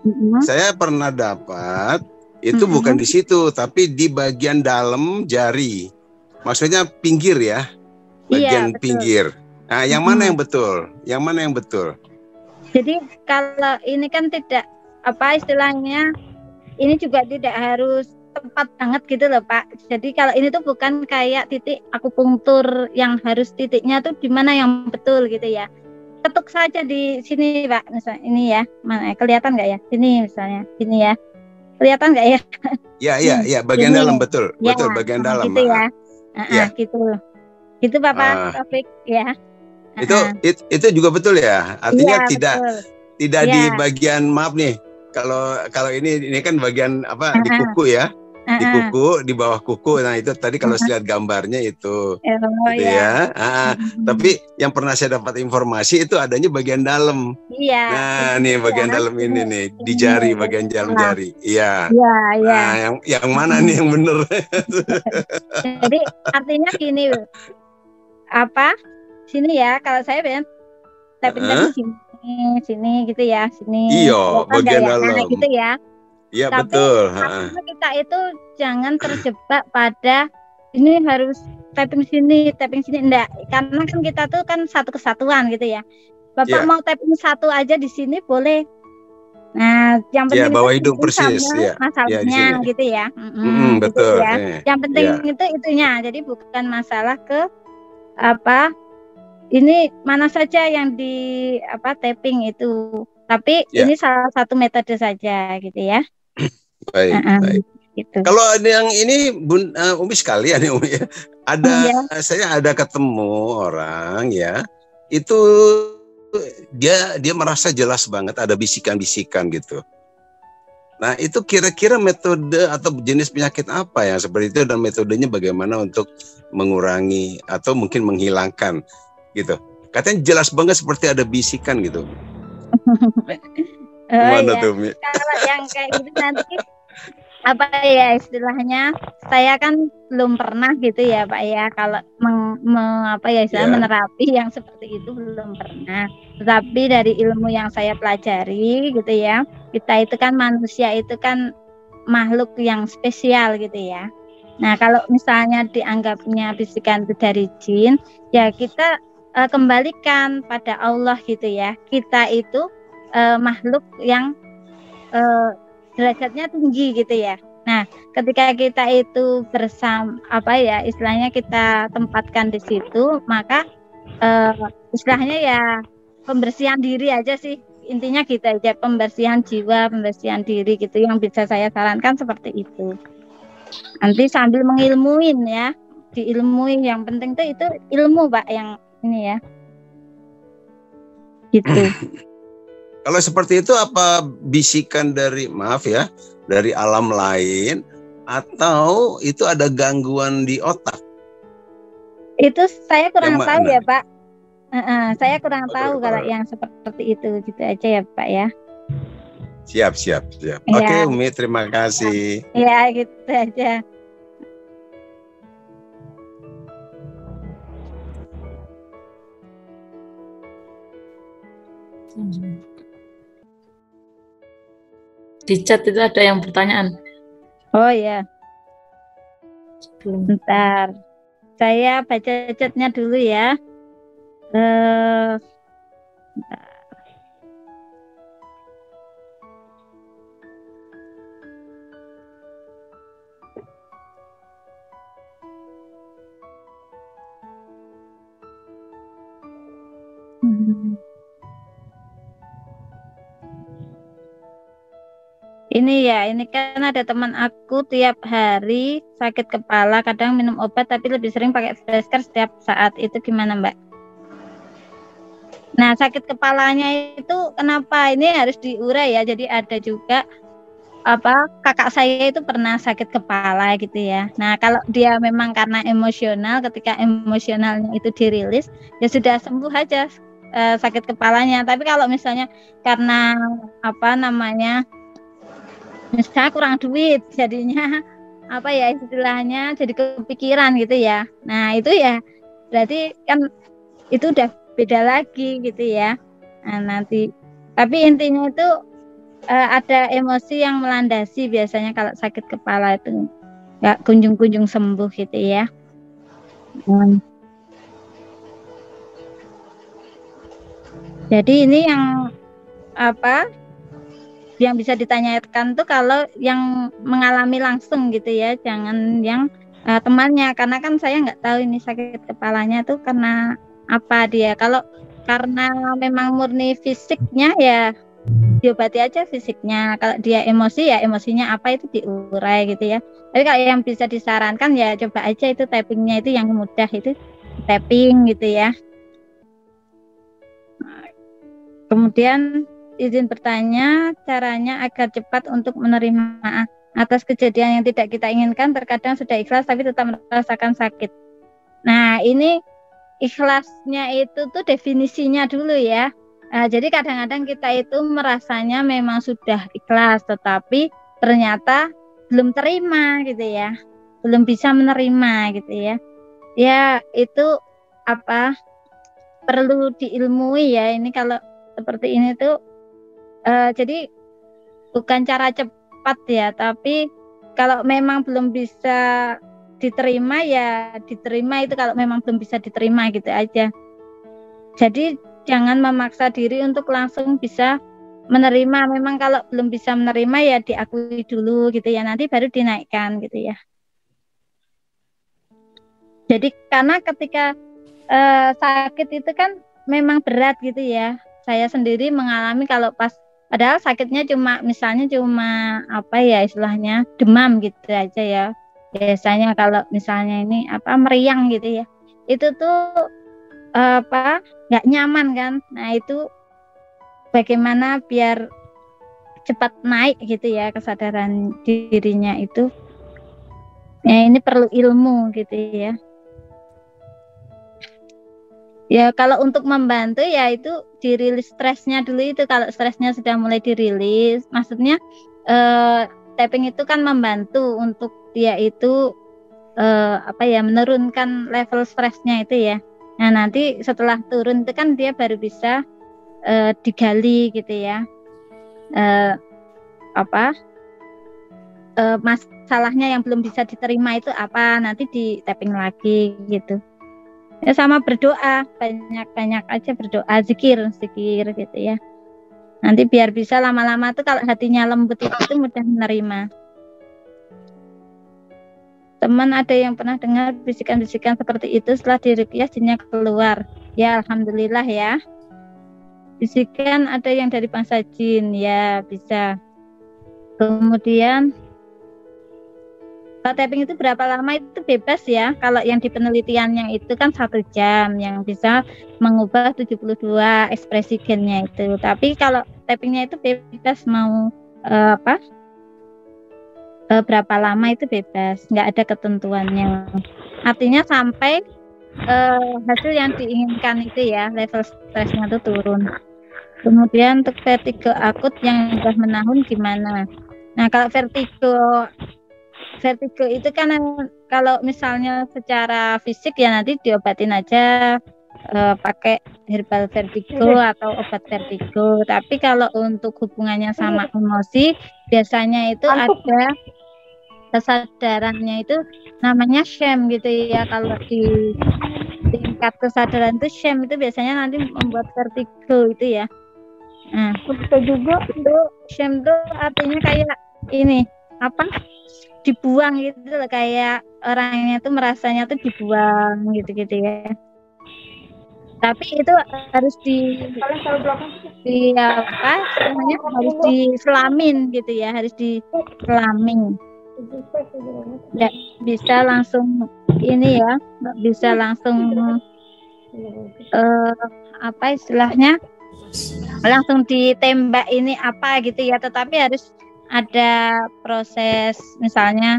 saya pernah dapat itu bukan di situ, tapi di bagian dalam jari. Maksudnya pinggir ya, bagian Iya, betul. pinggir. Nah, yang mana yang betul? Yang mana yang betul? Jadi kalau ini kan tidak istilahnya, ini juga tidak harus tepat banget gitu loh Pak. Jadi kalau ini tuh bukan kayak titik akupunktur yang harus titiknya tuh di mana yang betul gitu ya. Ketuk saja di sini Pak, misalnya ini ya, mana kelihatan nggak ya? Sini misalnya, sini ya. Kelihatan nggak ya? Ya, bagian Sini. dalam betul, Ya, bagian dalam. gitu ya. Ya. Gitu Bapak Taufik ya. Itu juga betul ya. Artinya betul. tidak di bagian, maaf nih. Kalau ini kan bagian di kuku ya. Di kuku, di bawah kuku. Nah, itu tadi kalau saya lihat gambarnya itu. Gitu ya. Tapi yang pernah saya dapat informasi itu adanya bagian dalam. Iya. Nah, nih bagian dalam ini nih, di jari, bagian dalam jari. Iya. Iya. Nah, yang mana nih yang benar? Jadi artinya gini, sini ya, kalau saya tapping sini gitu ya, sini. Iya, bagian dalam. Nah, gitu ya. Iya, tapi betul. Tapi kita itu jangan terjebak pada ini harus tapping sini enggak, karena kan kita tuh kan satu kesatuan gitu ya. Bapak mau tapping satu aja di sini boleh. Nah, yang penting bawah hidung persis ya. Masalahnya gitu ya. Betul. Gitu ya. Yang penting itu itunya. Jadi bukan masalah ke ini mana saja yang di tapping itu. Tapi ini salah satu metode saja gitu ya. Baik. Gitu. Kalau ada yang ini Umi sekalian ya Umi ya. Saya ada ketemu orang ya. Itu dia merasa jelas banget ada bisikan-bisikan gitu. Nah, itu kira-kira metode atau jenis penyakit apa yang seperti itu dan metodenya bagaimana untuk mengurangi atau mungkin menghilangkan gitu. Katanya jelas banget seperti ada bisikan gitu. Gimana tuh, Mi? Kalau yang kayak gitu nanti istilahnya, saya kan belum pernah gitu ya Pak ya, kalau menerapi yang seperti itu belum pernah. Tetapi dari ilmu yang saya pelajari gitu ya, kita itu kan manusia itu kan makhluk yang spesial gitu ya. Nah, kalau misalnya dianggapnya bisikan itu dari jin, ya kita kembalikan pada Allah gitu ya. Kita itu makhluk yang derajatnya tinggi gitu ya. Nah, ketika kita itu bersama istilahnya kita tempatkan di situ, maka istilahnya ya pembersihan diri aja sih. Intinya gitu aja, pembersihan jiwa, pembersihan diri gitu yang bisa saya sarankan seperti itu. Nanti sambil mengilmuin ya, diilmuin, yang penting tuh itu ilmu Pak yang ini ya. Gitu. Kalau seperti itu apa bisikan dari dari alam lain atau itu ada gangguan di otak? Itu saya kurang tahu ya Pak. Saya kurang tahu kalau yang seperti itu, gitu aja ya Pak ya. Siap. Oke Umi, terima kasih. Ya gitu aja. Di chat itu ada yang pertanyaan. Oh ya. Bentar. Saya baca chatnya dulu ya. Bentar. ini kan ada teman aku tiap hari sakit kepala, kadang minum obat tapi lebih sering pakai flashcard setiap saat. Itu gimana, Mbak? Nah, sakit kepalanya itu kenapa ini harus diurai ya? Jadi ada juga kakak saya itu pernah sakit kepala gitu ya. Nah, kalau dia memang karena emosional, ketika emosionalnya itu dirilis, ya sudah sembuh aja sakit kepalanya. Tapi kalau misalnya karena misalnya kurang duit, jadinya istilahnya jadi kepikiran gitu ya. Nah, itu ya berarti kan itu udah beda lagi gitu ya. Nah, nanti tapi intinya itu ada emosi yang melandasi biasanya kalau sakit kepala itu nggak kunjung-kunjung sembuh gitu ya. Jadi ini yang bisa ditanyakan tuh kalau yang mengalami langsung gitu ya, jangan yang temannya, karena kan saya nggak tahu ini sakit kepalanya tuh karena apa dia. Kalau karena memang murni fisiknya ya diobati aja fisiknya. Kalau dia emosi ya emosinya apa itu diurai gitu ya. Tapi kalau yang bisa disarankan ya coba aja itu tappingnya itu yang mudah, itu tapping gitu ya. Kemudian izin bertanya, caranya agar cepat untuk menerima atas kejadian yang tidak kita inginkan. Terkadang sudah ikhlas tapi tetap merasakan sakit. Nah, ini ikhlasnya itu tuh definisinya dulu ya. Jadi kadang-kadang kita itu merasanya memang sudah ikhlas, tetapi ternyata belum terima gitu ya, belum bisa menerima gitu ya. Ya itu perlu diilmui ya. Ini kalau seperti ini tuh, jadi bukan cara cepat ya, tapi kalau memang belum bisa diterima ya diterima, itu kalau memang belum bisa diterima gitu aja. Jadi jangan memaksa diri untuk langsung bisa menerima. Memang kalau belum bisa menerima ya diakui dulu gitu ya, nanti baru dinaikkan gitu ya. Jadi karena ketika sakit itu kan memang berat gitu ya. Saya sendiri mengalami kalau padahal sakitnya misalnya cuma istilahnya demam gitu aja ya. Biasanya kalau misalnya ini meriang gitu ya, itu tuh nggak nyaman kan. Nah, itu bagaimana biar cepat naik gitu ya kesadaran dirinya itu. Ya, ini perlu ilmu gitu ya. Ya, kalau untuk membantu ya itu dirilis stresnya dulu. Itu kalau stresnya sudah mulai dirilis, maksudnya tapping itu kan membantu untuk dia itu menurunkan level stresnya itu ya. Nah, nanti setelah turun itu kan dia baru bisa digali gitu ya, masalahnya yang belum bisa diterima itu apa, nanti di tapping lagi gitu ya. Sama berdoa, banyak-banyak aja berdoa, zikir gitu ya. Nanti biar bisa lama-lama tuh kalau hatinya lembut itu mudah menerima. Teman ada yang pernah dengar bisikan-bisikan seperti itu setelah diruqyah jinnya keluar. Ya alhamdulillah ya. Bisikan ada yang dari bangsa jin, ya bisa. Kemudian tapping itu berapa lama itu bebas ya. Kalau yang di penelitiannya itu kan 1 jam yang bisa mengubah 72 ekspresi gennya itu. Tapi kalau tappingnya itu bebas mau berapa lama itu bebas, nggak ada ketentuannya. Artinya sampai hasil yang diinginkan itu ya, level stresnya itu turun. Kemudian untuk vertigo akut yang sudah menahun gimana? Nah, kalau vertigo itu kan kalau misalnya secara fisik ya nanti diobatin aja pakai herbal vertigo atau obat vertigo. Tapi kalau untuk hubungannya sama emosi, biasanya itu ada kesadarannya itu namanya shame gitu ya. Kalau di tingkat kesadaran itu shame itu biasanya nanti membuat vertigo itu ya. Nah, begitu juga itu shame itu artinya kayak ini dibuang gitu loh, kayak orangnya tuh merasanya tuh dibuang gitu ya. Tapi itu harus di apa namanya, harus diselamin gitu ya, harus diselamin. Nggak bisa langsung ini ya, nggak bisa langsung apa istilahnya, langsung ditembak ini apa gitu ya, tetapi harus ada proses, misalnya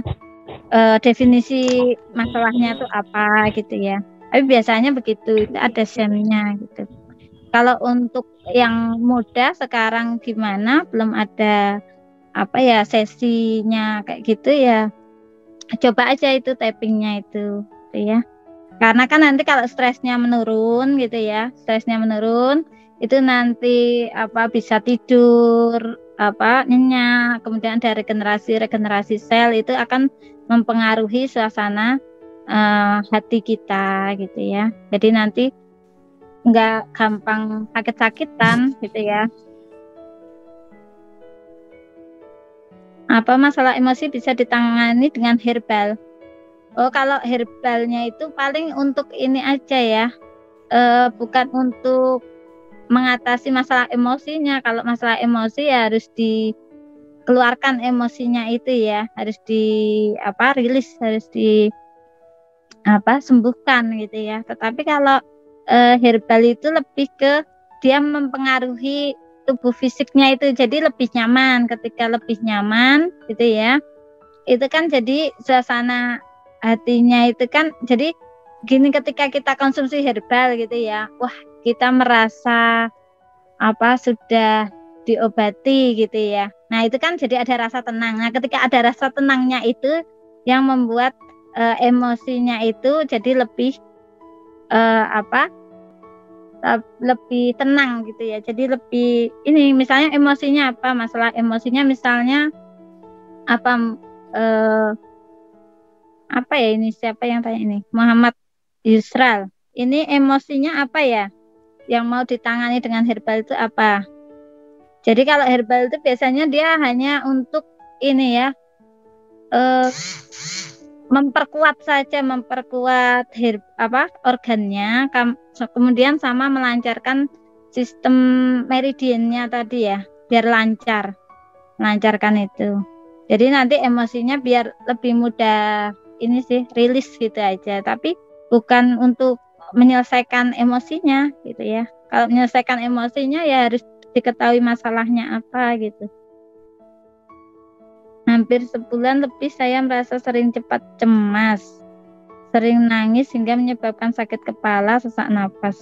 definisi masalahnya itu apa gitu ya. Tapi biasanya begitu, itu ada SEM-nya gitu. Kalau untuk yang muda sekarang gimana, belum ada apa ya sesinya kayak gitu ya, coba aja itu tappingnya itu gitu ya. Karena kan nanti kalau stresnya menurun gitu ya, stresnya menurun, itu nanti apa bisa tidur, apa nyenyak, kemudian ada regenerasi sel, itu akan mempengaruhi suasana hati kita gitu ya. Jadi nanti nggak gampang sakit-sakitan gitu ya. Apa masalah emosi bisa ditangani dengan herbal? Oh, kalau herbalnya itu paling untuk ini aja ya, bukan untuk mengatasi masalah emosinya. Kalau masalah emosi ya harus dikeluarkan emosinya itu ya, harus rilis, harus sembuhkan gitu ya. Tetapi kalau herbal itu lebih ke dia mempengaruhi tubuh fisiknya itu, jadi lebih nyaman. Ketika lebih nyaman gitu ya, itu kan jadi suasana hatinya itu kan jadi gini, ketika kita konsumsi herbal gitu ya, wah kita merasa sudah diobati gitu ya. Nah itu kan jadi ada rasa tenang. Nah ketika ada rasa tenangnya itu yang membuat emosinya itu jadi lebih lebih tenang gitu ya. Jadi lebih ini, misalnya emosinya apa, masalah emosinya misalnya apa ya, ini siapa yang tanya ini, Muhammad Yusral, ini emosinya apa ya yang mau ditangani dengan herbal itu apa. Jadi kalau herbal itu biasanya dia hanya untuk ini ya, memperkuat organnya, kemudian sama melancarkan sistem meridiannya tadi ya, biar melancarkan itu. Jadi nanti emosinya biar lebih mudah ini sih, rilis gitu aja, tapi bukan untuk menyelesaikan emosinya gitu ya. Kalau menyelesaikan emosinya ya harus diketahui masalahnya apa gitu. Hampir sebulan lebih saya merasa sering cepat cemas, sering nangis hingga menyebabkan sakit kepala, sesak napas.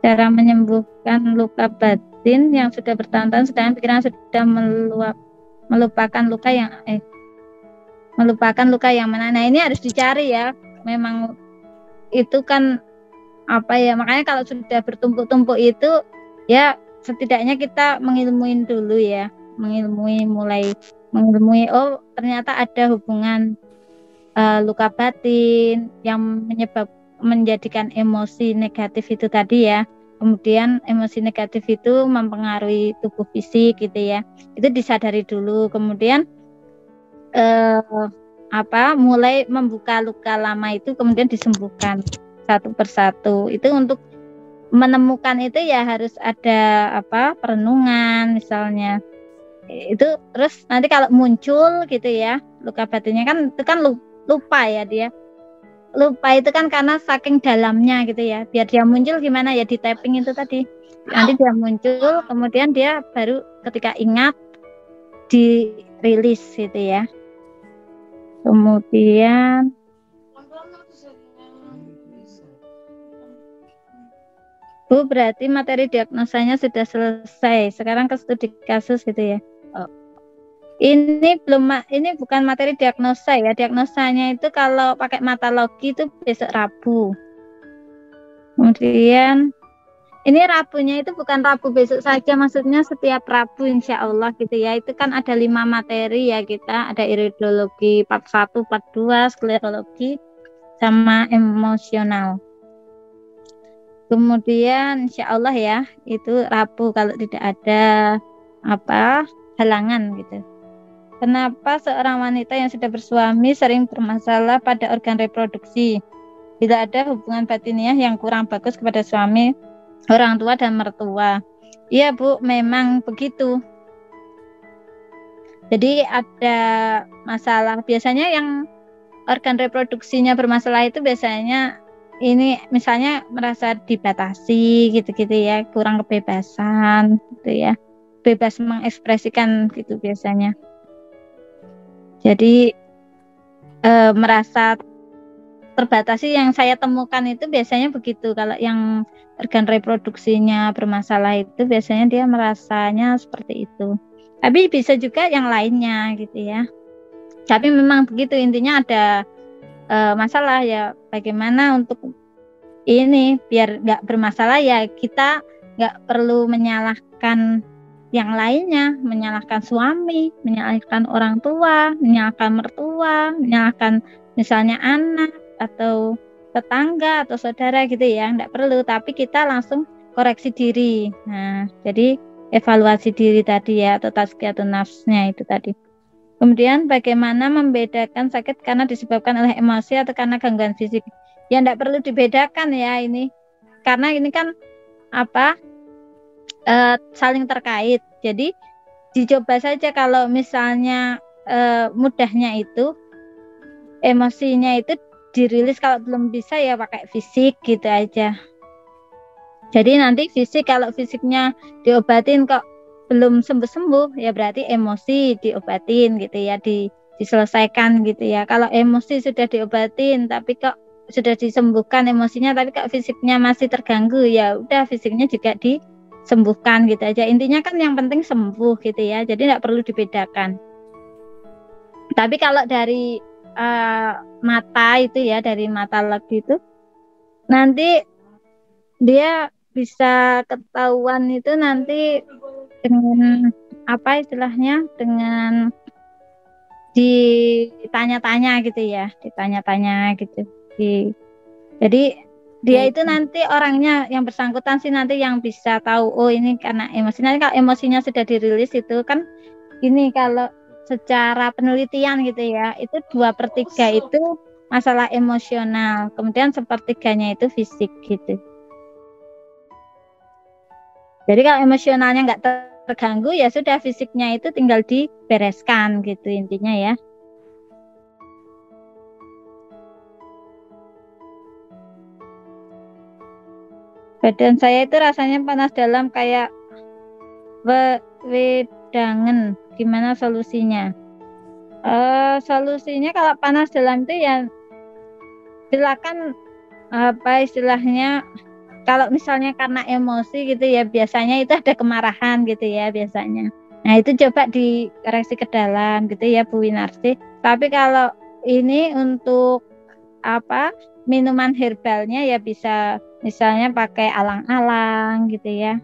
Cara menyembuhkan luka batin yang sudah bertahun-tahun, sedangkan pikiran sudah melupakan luka yang mana. Nah ini harus dicari ya, memang itu kan makanya kalau sudah bertumpuk-tumpuk itu ya setidaknya kita mengilmuin dulu ya, mulai mengilmui, oh ternyata ada hubungan luka batin yang menjadikan emosi negatif itu tadi ya. Kemudian emosi negatif itu mempengaruhi tubuh fisik gitu ya. Itu disadari dulu. Kemudian mulai membuka luka lama itu, kemudian disembuhkan satu persatu. Itu untuk menemukan itu ya harus ada perenungan misalnya. Itu terus nanti kalau muncul gitu ya luka batinnya kan, itu kan lupa ya, dia lupa itu kan karena saking dalamnya gitu ya. Biar dia muncul gimana ya, di tapping itu tadi, nanti dia muncul, kemudian dia baru ketika ingat dirilis gitu ya. Kemudian Bu, berarti materi diagnosanya sudah selesai, sekarang ke studi kasus gitu ya. Ini bukan materi diagnosa ya. Diagnosanya itu kalau pakai matologi itu besok Rabu. Kemudian ini Rabunya itu bukan Rabu besok saja, maksudnya setiap Rabu insya Allah gitu ya. Itu kan ada 5 materi ya kita, ada iridologi part 1, part 2, sklerologi, sama emosional. Kemudian insya Allah ya itu Rabu kalau tidak ada halangan gitu. Kenapa seorang wanita yang sudah bersuami sering bermasalah pada organ reproduksi? bila ada hubungan batiniah yang kurang bagus kepada suami, orang tua dan mertua. Iya Bu, memang begitu. Jadi ada masalah, biasanya yang organ reproduksinya bermasalah itu biasanya ini misalnya merasa dibatasi gitu-gitu ya, kurang kebebasan gitu ya, bebas mengekspresikan gitu biasanya. Jadi merasa terbatasi, yang saya temukan itu biasanya begitu. Kalau yang organ reproduksinya bermasalah itu biasanya dia merasanya seperti itu. Tapi bisa juga yang lainnya gitu ya. Tapi memang begitu, intinya ada masalah ya, bagaimana untuk ini biar nggak bermasalah ya, kita nggak perlu menyalahkan yang lainnya, menyalahkan suami, menyalahkan orang tua, menyalahkan mertua, menyalahkan misalnya anak atau tetangga atau saudara gitu ya, nggak perlu, tapi kita langsung koreksi diri. Nah, jadi evaluasi diri tadi ya, atau tazkiyatun nafsnya itu tadi. Kemudian bagaimana membedakan sakit karena disebabkan oleh emosi atau karena gangguan fisik? Ya enggak perlu dibedakan ya ini. Karena ini kan saling terkait. Jadi dicoba saja, kalau misalnya mudahnya itu emosinya itu dirilis, kalau belum bisa ya pakai fisik gitu aja. Jadi nanti fisik, kalau fisiknya diobatin kok belum sembuh-sembuh ya berarti emosi diobatin gitu ya, diselesaikan gitu ya. Kalau emosi sudah diobatin tapi kok sudah disembuhkan emosinya tapi kok fisiknya masih terganggu, ya udah fisiknya juga disembuhkan gitu aja. Intinya kan yang penting sembuh gitu ya, jadi tidak perlu dibedakan. Tapi kalau dari mata itu ya, dari mata lagi itu nanti dia bisa ketahuan itu nanti dengan apa istilahnya, dengan ditanya-tanya gitu ya, ditanya-tanya gitu. Jadi dia itu nanti orangnya yang bersangkutan sih nanti yang bisa tahu, oh ini karena emosi. Nanti kalau emosinya sudah dirilis itu kan ini, kalau secara penelitian gitu ya, itu 2/3 itu masalah emosional, kemudian 1/3-nya itu fisik gitu. Jadi kalau emosionalnya nggak terganggu ya sudah, fisiknya itu tinggal dibereskan gitu intinya ya. Badan saya itu rasanya panas dalam kayak wedangen. Gimana solusinya? Solusinya kalau panas dalam itu ya silakan apa istilahnya, kalau misalnya karena emosi gitu ya, biasanya itu ada kemarahan gitu ya biasanya. Nah itu coba dikoreksi ke dalam gitu ya Bu Winarsi. Tapi kalau ini untuk apa minuman herbalnya ya bisa misalnya pakai alang-alang gitu ya.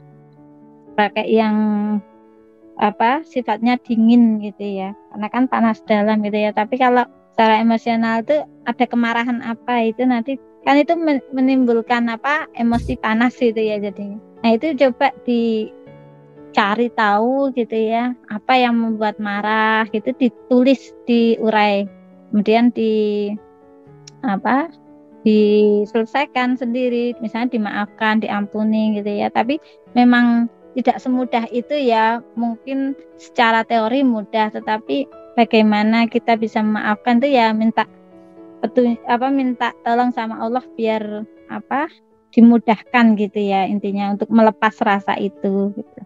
Pakai yang apa sifatnya dingin gitu ya. Karena kan panas dalam gitu ya. Tapi kalau secara emosional itu ada kemarahan apa itu nanti kan itu menimbulkan apa emosi panas gitu ya jadinya. Nah itu coba dicari tahu gitu ya, apa yang membuat marah gitu, ditulis, diurai, kemudian diselesaikan sendiri, misalnya dimaafkan, diampuni gitu ya. Tapi memang tidak semudah itu ya, mungkin secara teori mudah, tetapi bagaimana kita bisa memaafkan itu ya minta tolong sama Allah biar dimudahkan gitu ya, intinya untuk melepas rasa itu gitu.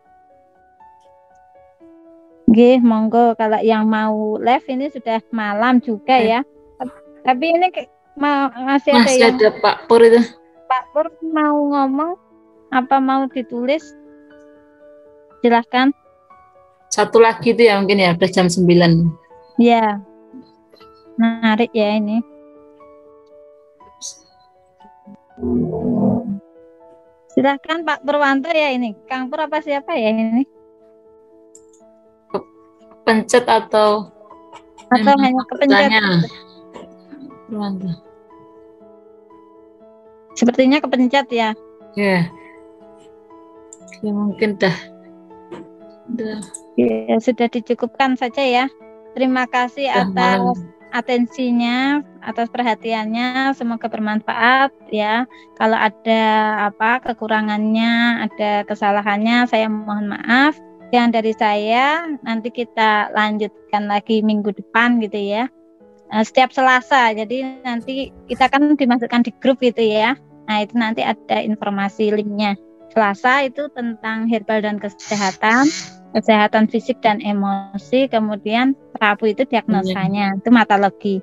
Oke, monggo kalau yang mau live ini sudah malam juga ya. Tapi ini masih ada Pak Pur itu. Pak Pur mau ngomong apa mau ditulis? Silahkan. Satu lagi itu ya mungkin ya, udah jam 9. Ya. Menarik ya ini. Silahkan Pak Purwanto ya ini. Kang Pur apa siapa ya ini? Pencet atau hanya kepencet? Purwanto. Sepertinya kepencet ya. Ya. Ya mungkin dah. Ya, sudah dicukupkan saja ya. Terima kasih atas atensinya, atas perhatiannya. Semoga bermanfaat ya. Kalau ada kekurangannya, ada kesalahannya, saya mohon maaf. Yang dari saya, nanti kita lanjutkan lagi minggu depan gitu ya. Setiap Selasa, jadi nanti kita kan dimasukkan di grup gitu ya. Nah itu nanti ada informasi linknya. Selasa itu tentang herbal dan kesehatan fisik dan emosi. Kemudian Rabu itu diagnosanya, itu matologi.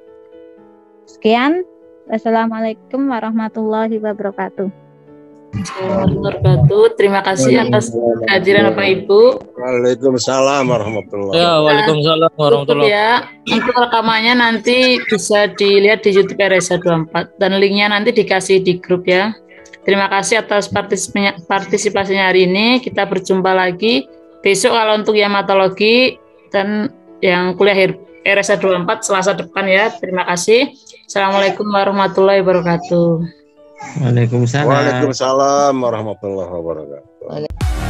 Sekian. Wassalamualaikum warahmatullahi wabarakatuh. Terima kasih atas kehadiran Bapak Ibu. Waalaikumsalam warahmatullahi wabarakatuh. Ya, waalaikumsalam warahmatullahi wabarakatuh. Ya, untuk rekamannya nanti bisa dilihat di YouTube RSA 24 dan linknya nanti dikasih di grup ya. Terima kasih atas partisipasinya hari ini. Kita berjumpa lagi besok kalau untuk yang hematologi dan yang kuliah RSA 24 Selasa depan ya. Terima kasih. Assalamualaikum warahmatullahi wabarakatuh. Waalaikumsalam. Waalaikumsalam warahmatullahi wabarakatuh.